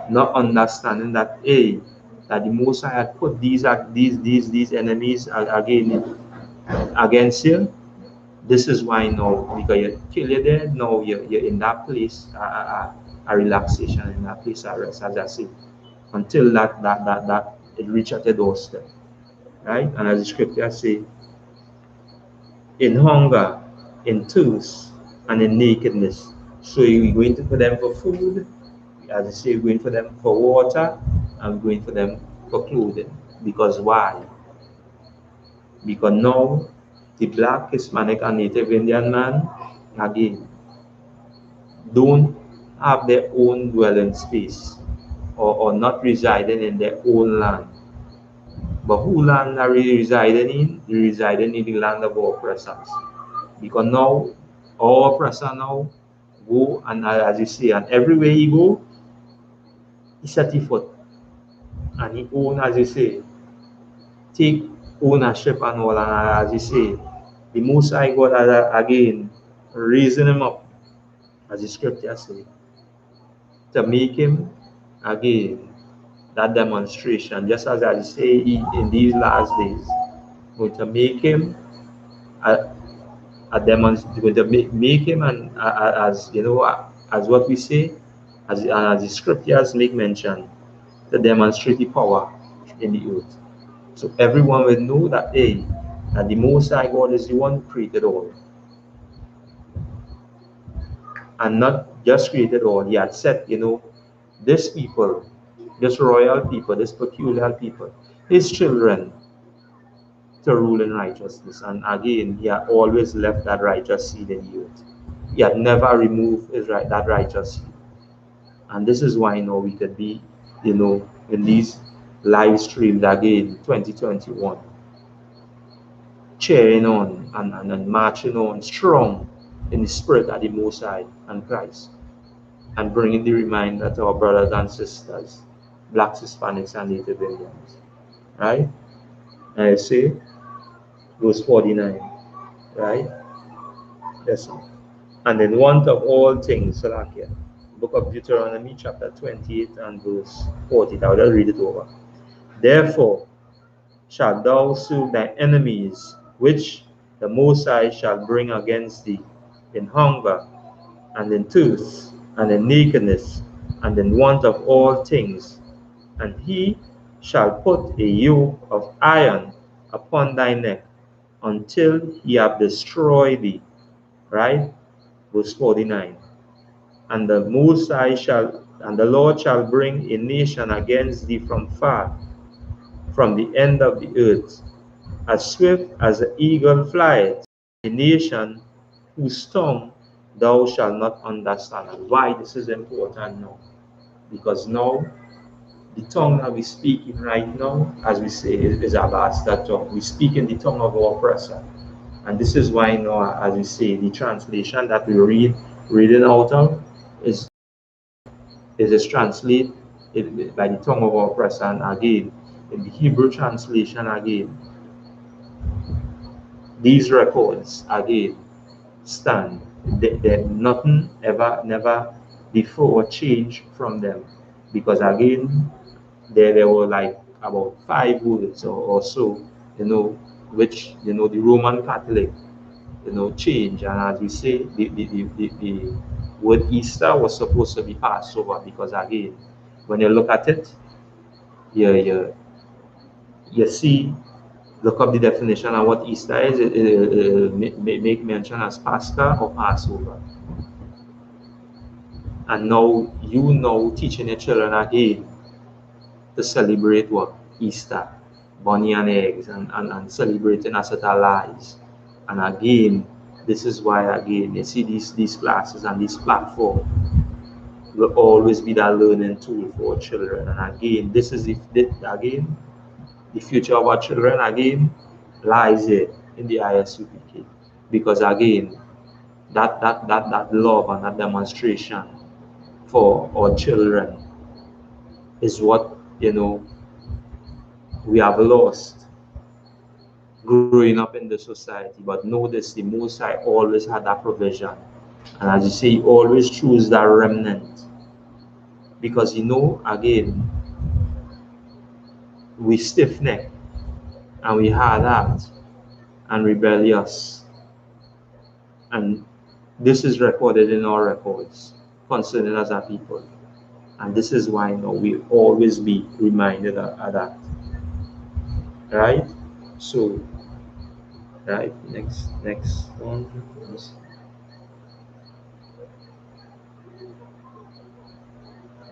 not understanding that that the Most High had put these enemies again against you. This is why now, because you kill you there, now you're in that place, a relaxation, in that place of rest, as I say, until that it reaches the doorstep, right? And as the scripture say, in hunger, in thirst, and in nakedness. So you're going to for them for food, as I say, we're going for them for water, and we're going for them for clothing. Because why? Because now the black, Hispanic, and Native Indian man, again, don't have their own dwelling space or not residing in their own land. But who land are we residing in? They residing in the land of our oppressors. Because now, our oppressor now go, and as you say, and everywhere he go, he set his foot. And he own, as you say, take ownership and all, and as you say, the Most High God has again raising him up, as the scripture says, to make him again that demonstration, just as I say in these last days, going to make him a demonstration, going to make him, and as as what we say, as the scriptures make mention, to demonstrate the power in the earth. So everyone will know that that the Most High God is the one who created all. And not just created all, He had set, this people, this royal people, this peculiar people, His children, to rule in righteousness. And again, He had always left that righteous seed in the earth. He had never removed that righteous seed. And this is why now we could be, in these live streams again, 2021, cheering on and marching on strong in the spirit of the Most High and Christ, and bringing the reminder to our brothers and sisters, blacks, Hispanics, and Native Indians. Right? And I say, verse 49. Right? Yes. And in want of all things, Salakia, book of Deuteronomy, chapter 28 and verse 40. I'll just read it over. Therefore shalt thou serve thy enemies, which the Most High shall bring against thee in hunger, and in thirst, and in nakedness, and in want of all things. And he shall put a yoke of iron upon thy neck until he have destroyed thee. Right? Verse 49. And the Most High and the Lord shall bring a nation against thee from far, from the end of the earth, as swift as the eagle flieth, a nation whose tongue thou shalt not understand. And why this is important now? Because now the tongue that we speak in right now, as we say, is a bastard tongue. We speak in the tongue of our oppressor. And this is why now, as we say, the translation that we reading out of is translated by the tongue of our oppressor. And again, in the Hebrew translation again, these records again stand. Nothing never before changed from them, because again there were like about 5 words or so, which the Roman Catholic change. And as we say, the word Easter was supposed to be Passover, because again, when you look at it, you see, look up the definition of what Easter is. It make mention as Pascha or Passover. And now teaching your children again to celebrate what? Easter, bunny and eggs, and celebrating a set of lies. And again, this is why again you see these classes and this platform will always be that learning tool for our children. And again, this is the future of our children again lies here in the I.S.U.P.K. Because again, that love and that demonstration for our children is what we have lost growing up in the society. But notice the Most High always had that provision, and as you say, he always choose that remnant, because again, we stiff-necked and we hard-hearted and rebellious, and this is recorded in our records concerning us as a people. And this is why we always be reminded of that. Right? So, right, next one.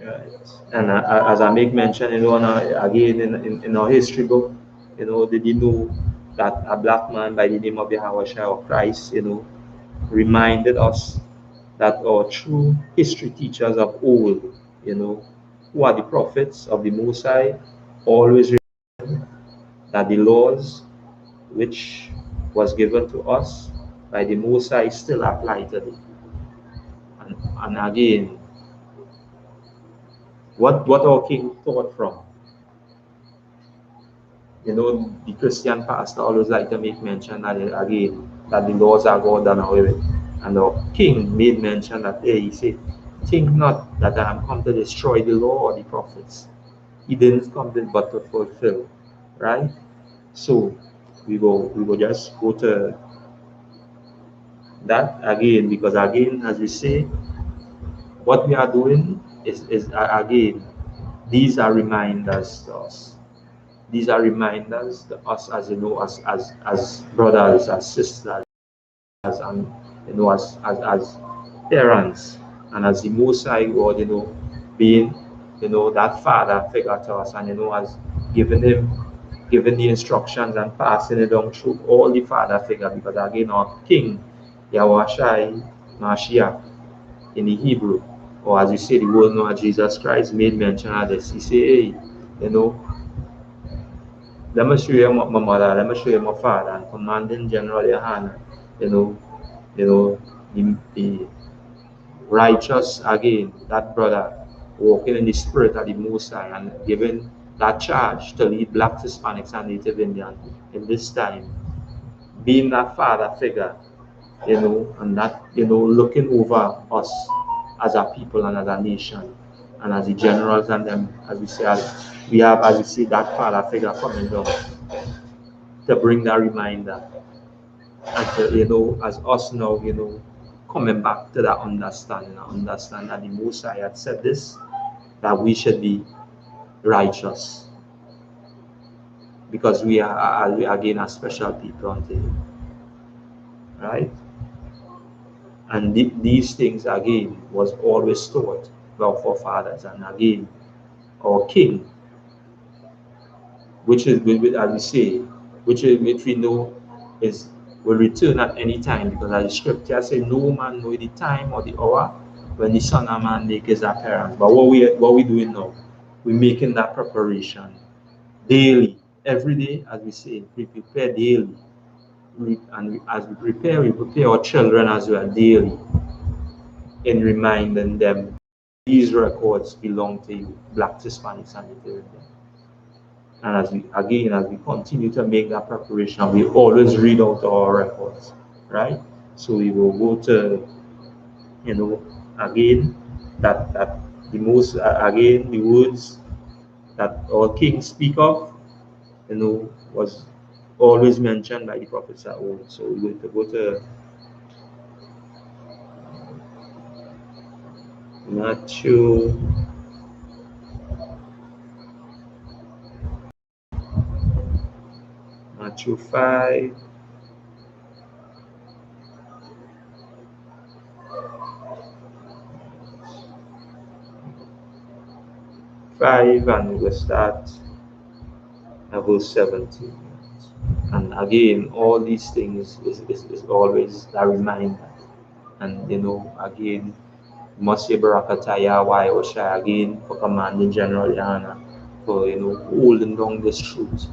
Right. And as I make mention, again in our history book, did you know that a black man by the name of Yahweh or Christ, reminded us that our true history teachers of old, who are the prophets of the Most High, always remember that the laws which was given to us by the Most High still apply today. And again, what our king taught from, the Christian pastor always like to make mention that again, that the laws are God done away with. And our king made mention that, he said, think not that I am come to destroy the law or the prophets. He didn't come but to fulfill, right? So we will just go to that again, because again, as we say, what we are doing is again, these are reminders to us. These are reminders to us, as as brothers, as sisters, as parents, and as the Most High God, being that father figure to us, and as giving the instructions and passing it on through all the father figure, because again our King Yahweh Mashiach in the Hebrew, or as you say, the world know Jesus Christ made mention of this. He say, hey, let me show you my mother, let me show you my father, and commanding General Yohanna, the righteous again, that brother walking in the spirit of the Most High, and given that charge to lead blacks, Hispanics, and Native Indians in this time, being that father figure, and that, looking over us as a people and as a nation, and as the generals and them, as we say, we have, as we see, that father figure coming down to bring that reminder and as us now, coming back to that understanding, I understand that the Most High had said this, that we should be righteous because we are again a special people unto Him, right? And these things again was always taught by our forefathers, and again our King, which is, as we say, which we know is will return at any time, because as the scripture say, no man know the time or the hour when the Son of Man make his appearance. But what we doing now, we're making that preparation daily, every day, as we say, we prepare daily. As we prepare our children as well daily, in reminding them these records belong to you, Black, Hispanics, and the Caribbean. And as we continue to make that preparation, we always read out our records, right? So we will go to, again, that the most, again, the words that our King speak of, was always mentioned by the prophets at old. So we're going to go to Matthew. Matthew 5. 5, and we will start at verse 17. And again, all these things is always a reminder. And again, must say Barakataya, why Osha again for commanding Gen.YAHANNA, for holding down this truth,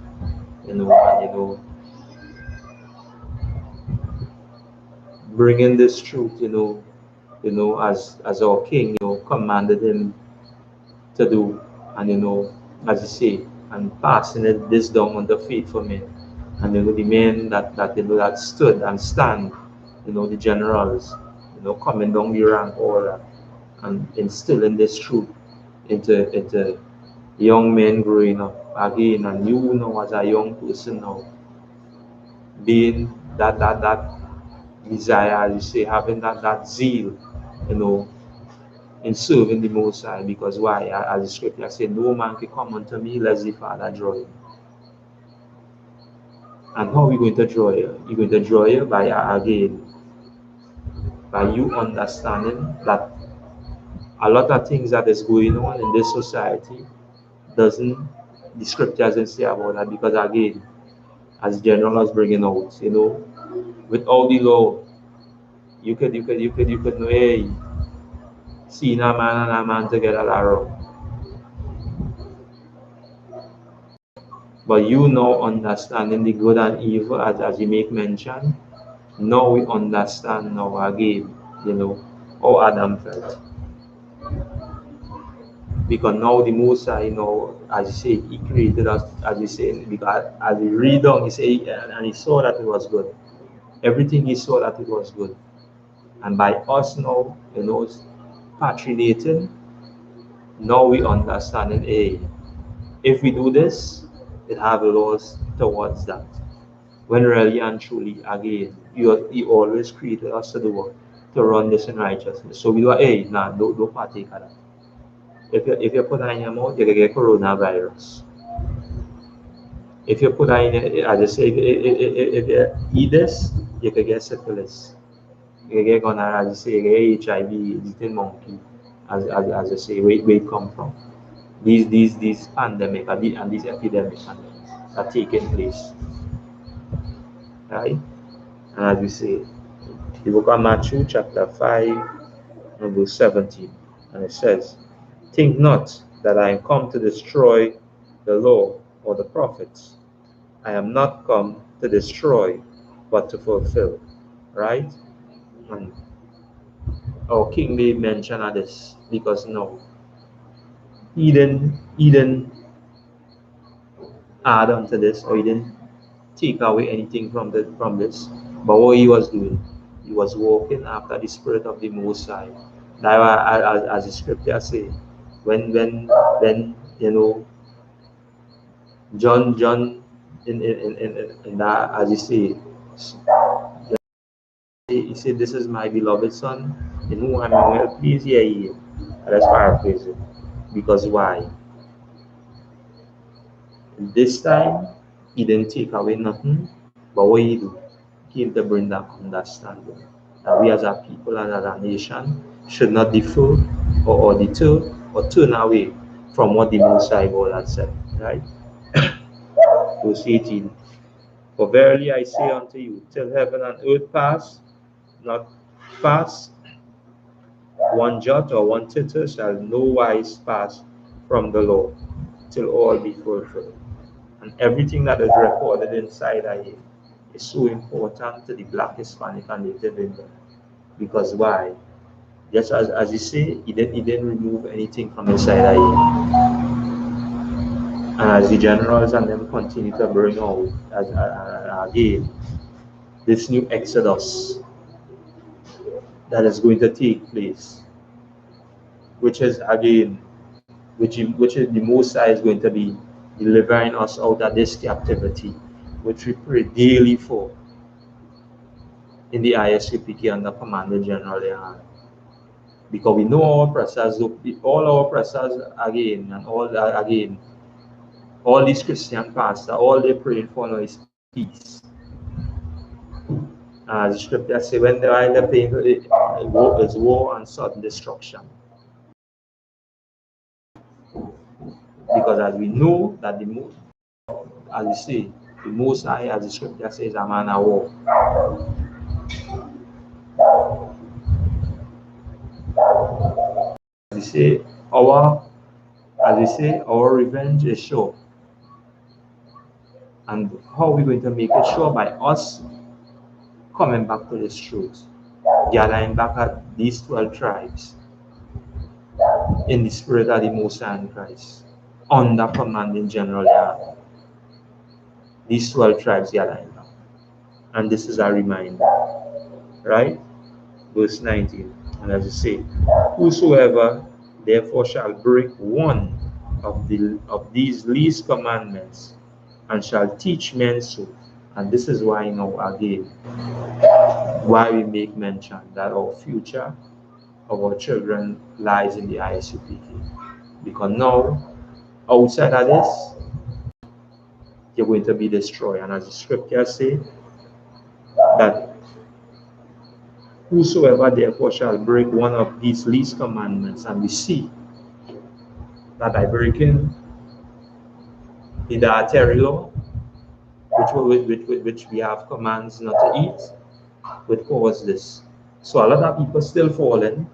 and bringing this truth, as our King, commanded him to do, and as you say, and passing this down on the faithful men, and the men that stood and stand, the generals, coming down the rank order, and instilling this truth into young men growing up again, and as a young person now, being that desire, as you say, having that zeal, in serving the Most High, because why? As the scripture says, no man can come unto me lest the Father draw him. And how are we going to draw you? You're going to draw you by, again, by you understanding that a lot of things that is going on in this society doesn't, the scripture doesn't say about that, because again, as General was bringing out, with all the law, you could know, hey, seeing a man and a man together are wrong. But now understanding the good and evil, as you make mention, now we understand now again, how Adam felt. Because now the Most High, as you say, He created us, as you say, because as we read on, He said, and He saw that it was good. Everything He saw that it was good. And by us now, patrioting, now we understand, hey, if we do this, it have laws towards that. When really and truly, again, He always created us to do what? To run this in righteousness. So we do, hey, nah, don't partake of that. If you put that in your mouth, you can get coronavirus. If you put that in your, as I say, if you eat this, you can get syphilis. You can get gonorrhea, as I say, you get HIV, eating monkey, as I say, where it come from. These pandemic and these epidemics are taking place, right? And as we say, the book of Matthew chapter 5 and verse 17, and it says, think not that I am come to destroy the law or the prophets. I am not come to destroy, but to fulfill, right? And our King made mention of this, because no, he didn't add on to this, or he didn't take away anything from this. But what he was doing, he was walking after the Spirit of the Most High. Now, as the scripture say, when John in that, as you say, he said, "This is my beloved son, in whom I'm well pleased, hear ye." Let's paraphrase it. Because why? This time, he didn't take away nothing, but what he do? He came to bring that understanding. That we as a people and as a nation should not defer or deter or turn away from what the Most High God had said. Right? Verse 18. For verily I say unto you, till heaven and earth pass, not pass, one jot or one tittle shall no wise pass from the law, till all be fulfilled. And everything that is recorded inside of it is so important to the Black, Hispanic, and Native Indian. Because why? Just as you say, he didn't remove anything from inside of it. And as the generals and them continue to bring out, again, this new exodus that is going to take place, which is again, which is the Most High is going to be delivering us out of this captivity, which we pray daily for in the I.S.U.P.K under Commander General GEN.YAHANNA. Because we know our oppressors, all our oppressors again, and all these Christian pastors, all they praying for now is peace. As the scripture says, when they're praying, is war and sudden destruction. Because as we know that as we say, the Most High, as the scripture says, a man of war. As we say, our revenge is sure. And how are we going to make it sure? By us coming back to this truth, gathering back at these 12 tribes in the spirit of the Most High in Christ, under commanding General GEN.YAHANNA. These 12 tribes gathering back. And this is a reminder, right? Verse 19, and as you say, whosoever therefore shall break one of these least commandments and shall teach men so. And this is why now again, why we make mention that our future of our children lies in the I.S.U.P.K. Because now, outside of this, you're going to be destroyed. And as the scripture say, that whosoever therefore shall break one of these least commandments, and we see that by breaking the dietary law, which we have commands not to eat, would cause this. So a lot of people still falling.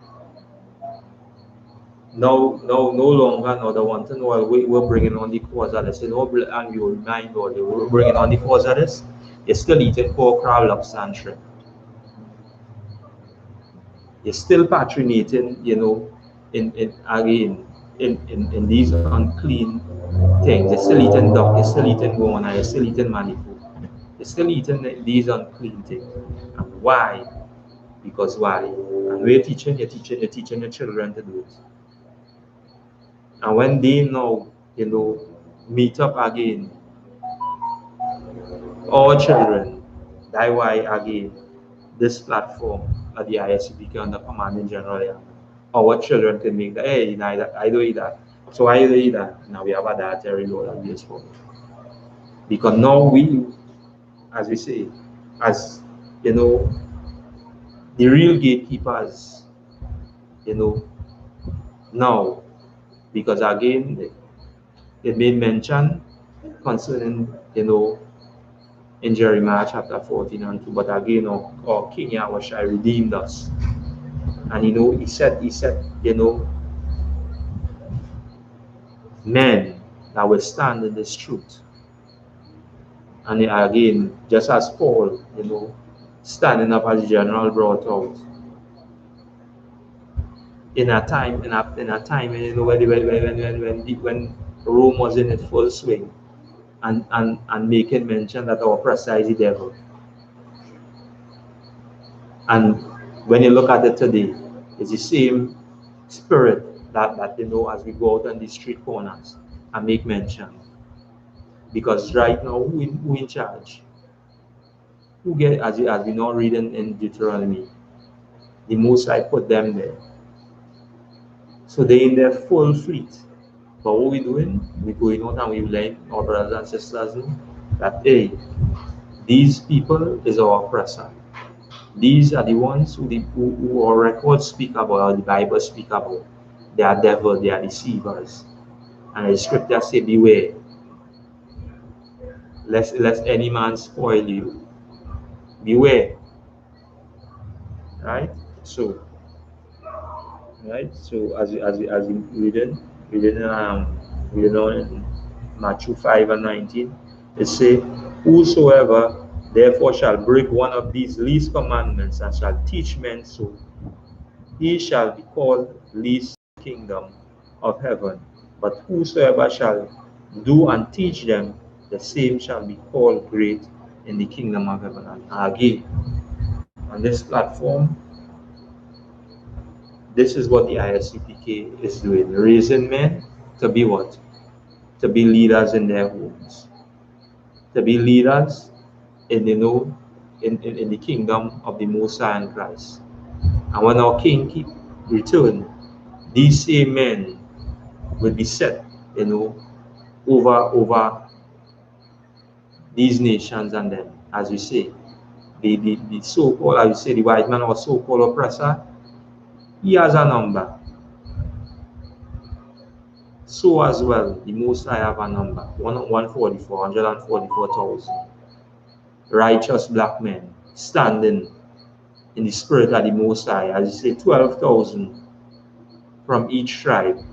No longer now they want to know we're bringing on the cause of this. And you remind all we're bringing on the cause of this. You're still eating pork, crab, lobster, and shrimp. You're still patronating, in these unclean things. You're still eating duck, you're still eating goanna, you're still eating manifold. You're still eating these unclean things. And why? Because why? And we're teaching your children to do it. And when they now, meet up again, all children, that's why again, this platform at the I.S.U.P.K under Commanding General GEN.YAHANNA, our children can make that, hey, I don't eat that. So I don't eat that. Now we have a dietary law that we for. Because now we, as we say, as the real gatekeepers, now, because again, it made mention concerning, in Jeremiah chapter 14 and 2, but again, our King Yahweh redeemed us. And he said, men that will stand in this truth. And again, just as Paul, standing up as general brought out, in a time, when Rome was in its full swing, and making mention that our oppressor is the devil. And when you look at it today, it's the same spirit that as we go out on the street corners and make mention. Because right now, who in charge? Who get, as we now read in Deuteronomy, the Most High put them there. So they in their full fleet. But what we doing? We going out and we learn our brothers and sisters that hey, these people is our oppressor. These are the ones who our records speak about, or the Bible speak about. They are devil, they are deceivers. And the scripture say, beware, lest any man spoil you. Beware. Right? So as we reading on in Matthew 5 and 19, it say, whosoever therefore shall break one of these least commandments and shall teach men so, he shall be called least in the kingdom of heaven. But whosoever shall do and teach them, the same shall be called great in the kingdom of heaven. And again, on this platform, this is what the I.S.U.P.K is doing, raising men to be what? To be leaders in their homes, to be leaders in the kingdom of the Most High in Christ. And when our King return, these same men will be set, over these nations, and then, as we say, the so-called, as we say, the white man or so-called oppressor, he has a number. So as well, the Most High have a number, 144,000 righteous black men standing in the spirit of the Most High, as you say, 12,000 from each tribe,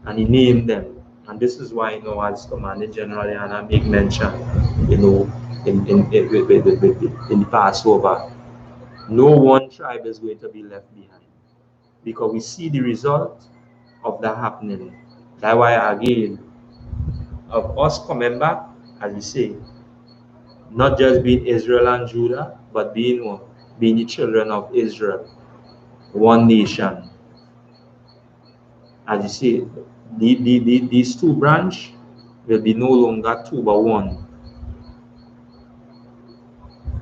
and he named them. And this is why, as Commanding General Yana make mention, in the Passover, no one tribe is going to be left behind, because we see the result of that happening. That's why, again, of us coming back, as we say, not just being Israel and Judah, but being what? Being the children of Israel, one nation. As you see, these two branches will be no longer two but one.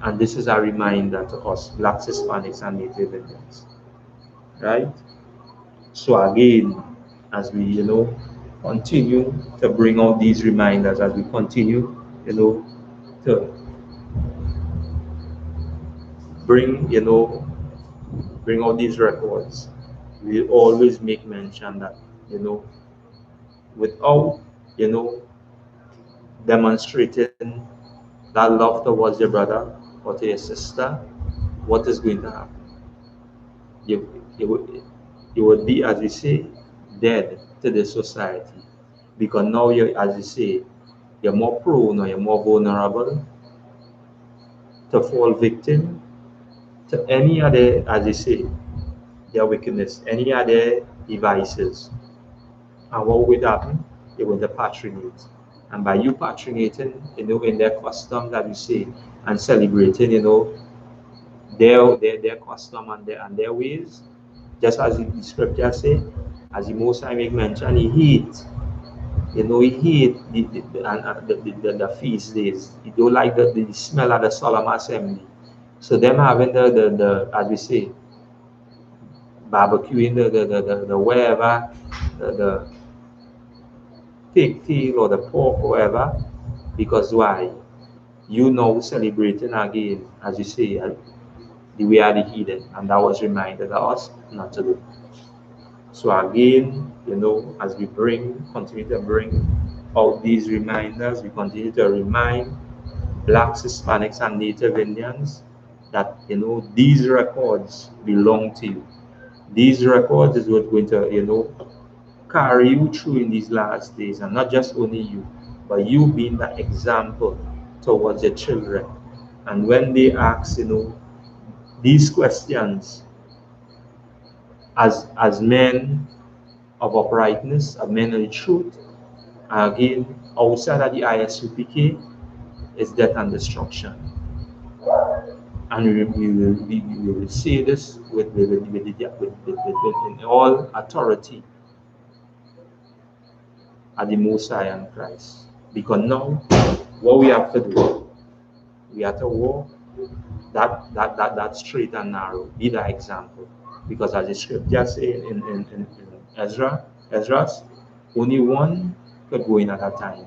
And this is a reminder to us, Blacks, Hispanics, and Native Indians. Right? So again, as we, continue to bring out these reminders, as we continue, to bring out these records, we always make mention that, without, demonstrating that love towards your brother or to your sister, what is going to happen? You would be, as we say, dead to the society, because now you, as you say, you're more prone or you're more vulnerable to fall victim to any other, as you say, their wickedness, any other devices. And what would happen? It would patronate. And by you patronating, in their custom that you say, and celebrating, their custom and their ways, just as the scripture say, as the Most High make mention, he hate the feast days. He don't like the smell of the solemn assembly. So them having the as we say, barbecuing the wherever, the pig tail or the pork or whatever, because why? You know celebrating again, as you say, the way of the heathen, and that was reminded us not to do. So again, as we continue to bring out these reminders, we continue to remind Blacks, Hispanics, and Native Indians that, these records belong to you. These records is what's going to, carry you through in these last days, and not just only you, but you being that example towards your children. And when they ask, these questions, as men of uprightness, as men of the truth, again, outside of the I.S.U.P.K is death and destruction. And we will say this with in all authority at the Most High and Christ. Because now, what we have to do, we have to walk that straight and narrow. Be the example. Because as the scripture say in Ezra's, only one could go in at a time.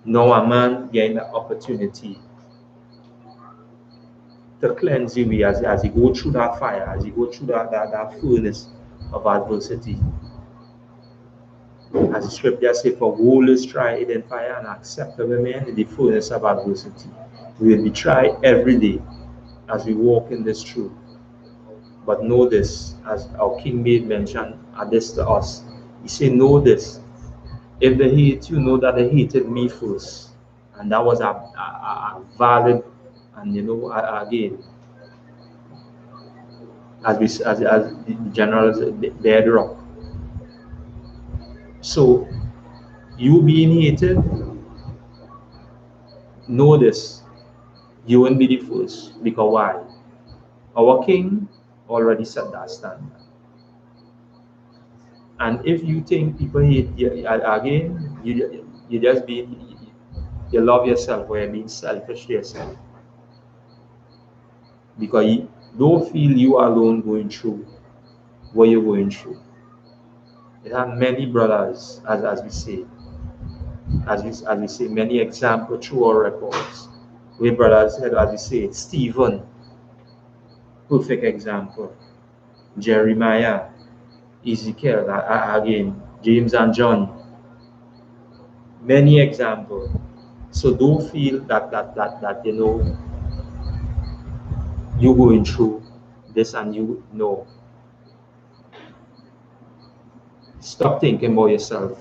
Now a man gain the opportunity to cleanse him as he go through that fire, as he go through that furnace of adversity. As the scripture say, for gold is tried in fire and acceptable man in the furnace of adversity. We will be tried every day as we walk in this truth. But know this, as our King made mention of this to us. He said, know this. If they hate you, know that they hated me first. And that was a valid, and again, as the general bedrock. So you being hated, know this. You won't be the first. Because why? Our King already set that standard. And if you think people hate you, again, you just you love yourself, or you're being selfish to yourself. Because you don't feel you are alone going through what you're going through. There are many brothers, as we say, many examples through our records. We brothers, as we say, Stephen, perfect example. Jeremiah, Ezekiel, again, James and John, many examples. So don't feel that you're going through this and you know. Stop thinking about yourself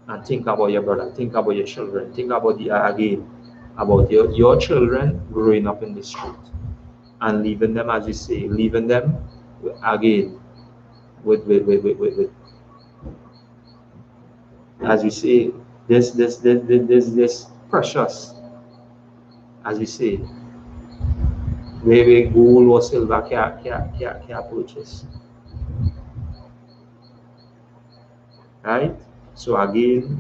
and think about your brother, think about your children, think about about your children growing up in the street and leaving them, as you say, leaving them again with as we say, this precious, as we say, where gold or silver can't purchase. Right? So again,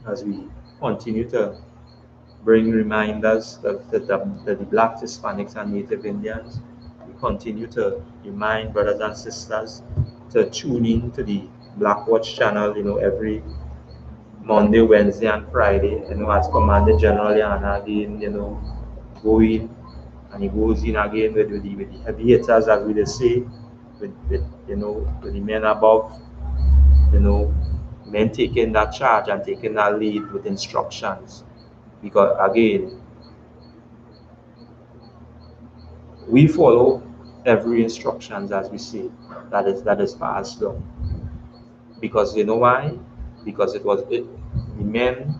as we continue to bring reminders that the Blacks, Hispanics, and Native Indians, we continue to remind brothers and sisters to tune in to the Black Watch channel, every Monday, Wednesday, and Friday, as Commander General Yahanna again, going, and he goes in again with the heavy hitters, as we just say, with the men above, men taking that charge and taking that lead with instructions. Because again, we follow every instructions, as we say, that is passed down. Because you know why? Because it was the men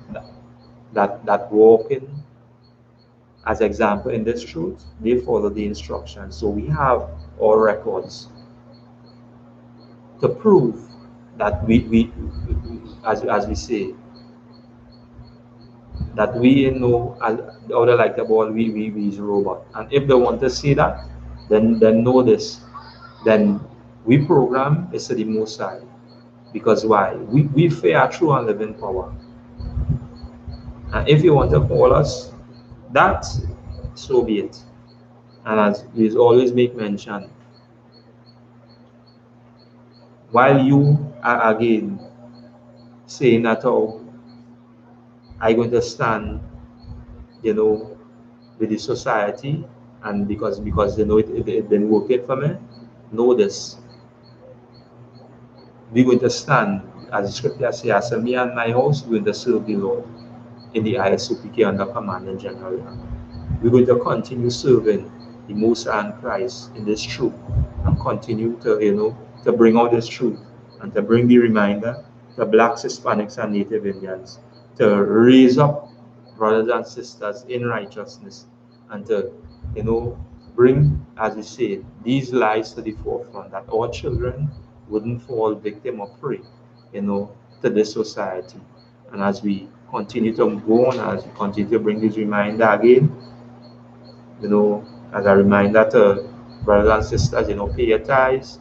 that walk in as example in this truth, they follow the instructions. So we have our records to prove that we as we say, that we know the other like the ball, we is robot. And if they want to see that, then know this. Then we program is to the Most High. Because why? We fear true and living power. And if you want to call us that, so be it. And as we always make mention, while you are again saying that, oh, I'm going to stand, with the society, and because it been working for me, know this. We're going to stand, as the scripture says, as for me and my house, we're going to serve the Lord in the I.S.U.P.K under command and general. We're going to continue serving the Most High and Christ in this truth, and continue to to bring out this truth and to bring the reminder to Blacks, Hispanics, and Native Indians to raise up brothers and sisters in righteousness, and to bring, as we say, these lies to the forefront, that our children wouldn't fall victim or prey to this society. And as we continue to go on, as we continue to bring this reminder again, as a reminder to brothers and sisters, pay your tithes,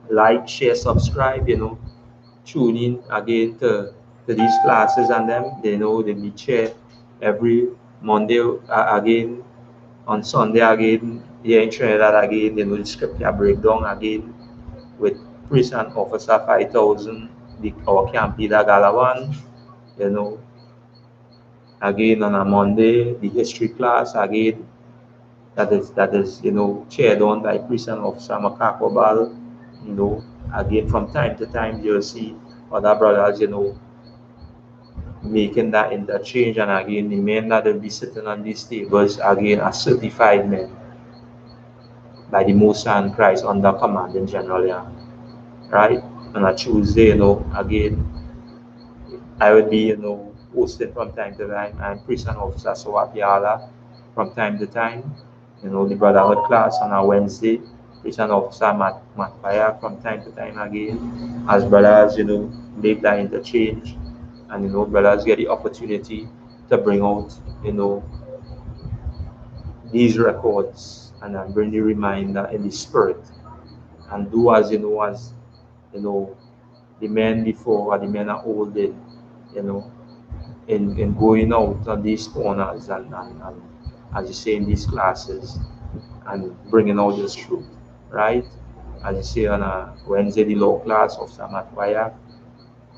like, share, subscribe, tune in again to these classes, and them, they be shared every Monday again, on Sunday again, here in Trinidad again, the scripture breakdown again with priest and officer 5,000, our camp leader Galawan, again on a Monday, the history class again, that is chaired on by priest and officer Makakobal, again from time to time you'll see other brothers, making that interchange, and again the men that will be sitting on these tables again are certified men by the Most High Christ under command in General Young. Right? On a Tuesday, again I would be, hosting from time to time. I'm priest and officer Sowapiala from time to time. The Brotherhood class on a Wednesday. Priest and officer Matfire from time to time again. As brothers, make that interchange. And, brothers get the opportunity to bring out, these records and then bring the reminder in the spirit. And do as, the men before or the men are holding, in going out on these corners and as you say in these classes and bringing out this truth, right? As you say on a Wednesday, the law class of Samatwaya,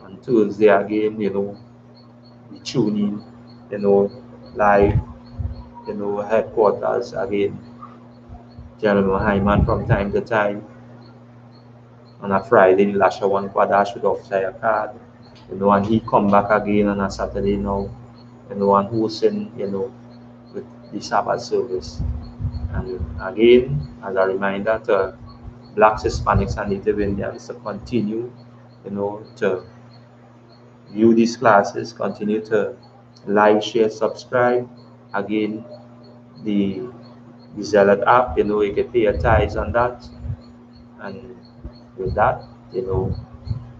on Tuesday again, the tuning, live, headquarters again, General Hyman from time to time. On a Friday, the Lasha one Kwadash with officer card, and he come back again on a Saturday now, and hosting, with the Sabbath service. And again, as a reminder to Blacks, Hispanics, and Native Indians to continue, to view these classes, continue to like, share, subscribe. Again, the Zealot app, you can pay your tithes on that. And with that, we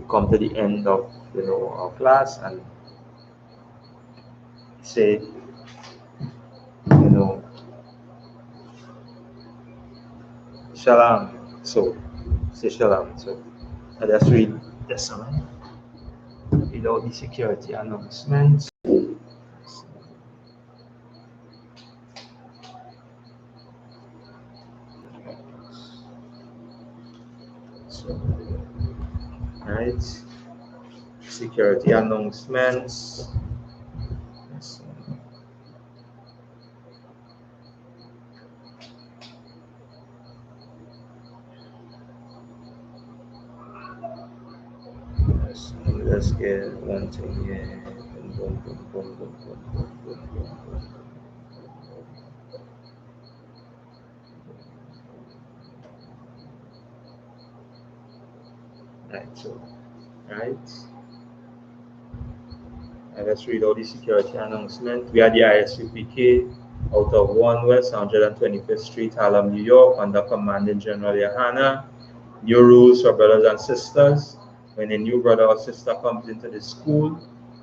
come to the end of, our class and say, Shalom. So, say Shalom. So, let's read this one. Read all the security announcements. So, right. Security announcements. Let's get one thing here. Boom, boom, boom, boom, boom, boom, boom, boom, boom. Right, so, right. Let's read all the security announcement. We are the I.S.U.P.K out of 1 West 125th Street, Harlem, New York, under commanding General Yahanna. New rules for brothers and sisters. When a new brother or sister comes into the school,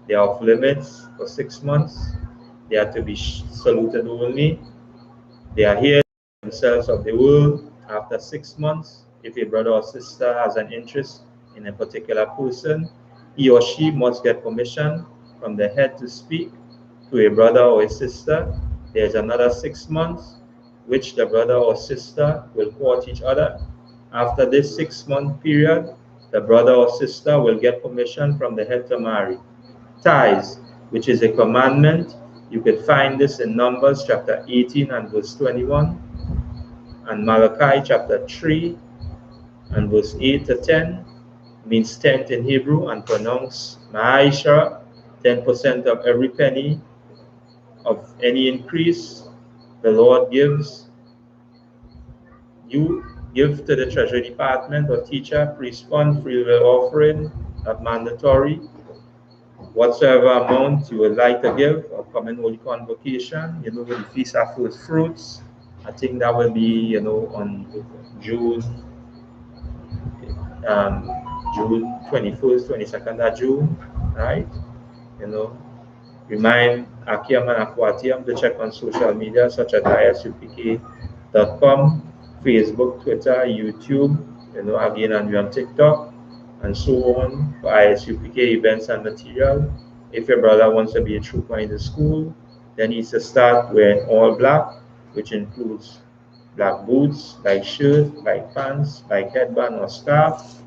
they are off limits for 6 months. They are to be saluted only. They are here themselves of the world. After 6 months, if a brother or sister has an interest in a particular person, he or she must get permission from the head to speak to a brother or a sister. There's another 6 months, which the brother or sister will court each other. After this 6-month period, the brother or sister will get permission from the head to marry. Tithes, which is a commandment, you could find this in Numbers chapter 18 and verse 21, and Malachi chapter 3 and verse 8 to 10, means tenth in Hebrew and pronounced Ma'aisha, 10% of every penny of any increase the Lord gives. You give to the Treasury Department or teacher, priest fund, free will offering, not mandatory. Whatsoever amount you would like to give or common holy convocation, with the Feast of First Fruits. I think that will be, on June 21st, 22nd of June, right? Remind Akiam and Akwatiam to check on social media such as ISUPK.com, Facebook, Twitter, YouTube, again, and we're on TikTok, and so on for ISUPK events and material. If your brother wants to be a trooper in the school, Then he said start wearing all black, which includes black boots, like shirt, like pants, like headband or scarf,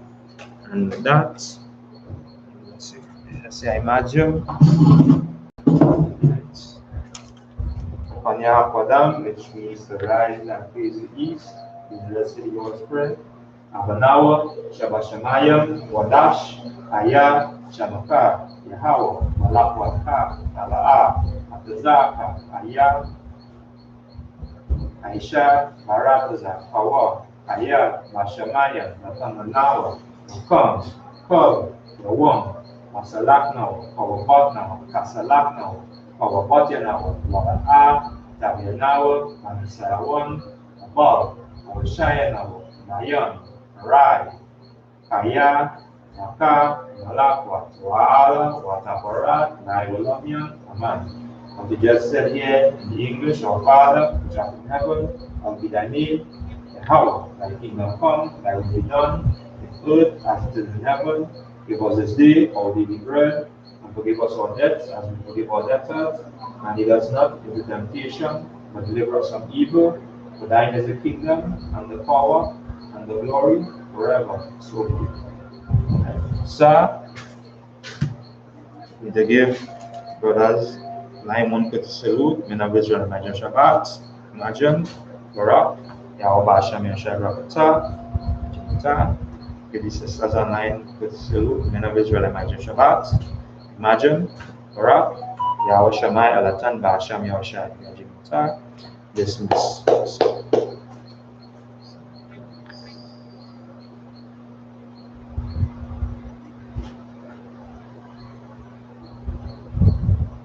and that. Let's say I imagine. Kanya Padam, which means the rise and face the east, the city was spread. Abanawa, Shabashamayam, Wadash, Aya, Shamaka, Yahawa, Malakwaka, Talaa, Atazaka, Aya, Aisha, Marataza, Hawa, Aya, Mashamaya, Natamanawa, Kam, Kub, Yawam, Masalakno, Kawabotno, Kasalakno, Kawabotyanao, Waba'a, Tabianawa, Manisayawan, Abal, Awashayanao, Nayan, Rai, Kaya, Maka, Malakwa, Wa'ala, Wataparat, Naiwalamian, Aman. What we just said here in the English, our Father, which art in heaven, hallowed be thy name, Yahweh, thy kingdom come, thy will be done, in earth as it is in heaven. Give us this day our daily bread, and forgive us our debts as we forgive our debtors, and lead us not into temptation, but deliver us from evil. For thine is the kingdom, and the power, and the glory, forever. So be it. Sir, we to give brothers line one quick salute. Men of Israel, imagine Shabbat, imagine, Barak, Yahweh Hashem Yashai Rakata, give these sisters a line quick salute. Men of Israel, imagine Shabbat, imagine, Barak, Yahweh Shammai Alatan Ba'ashem Yashai Rakata, dismiss.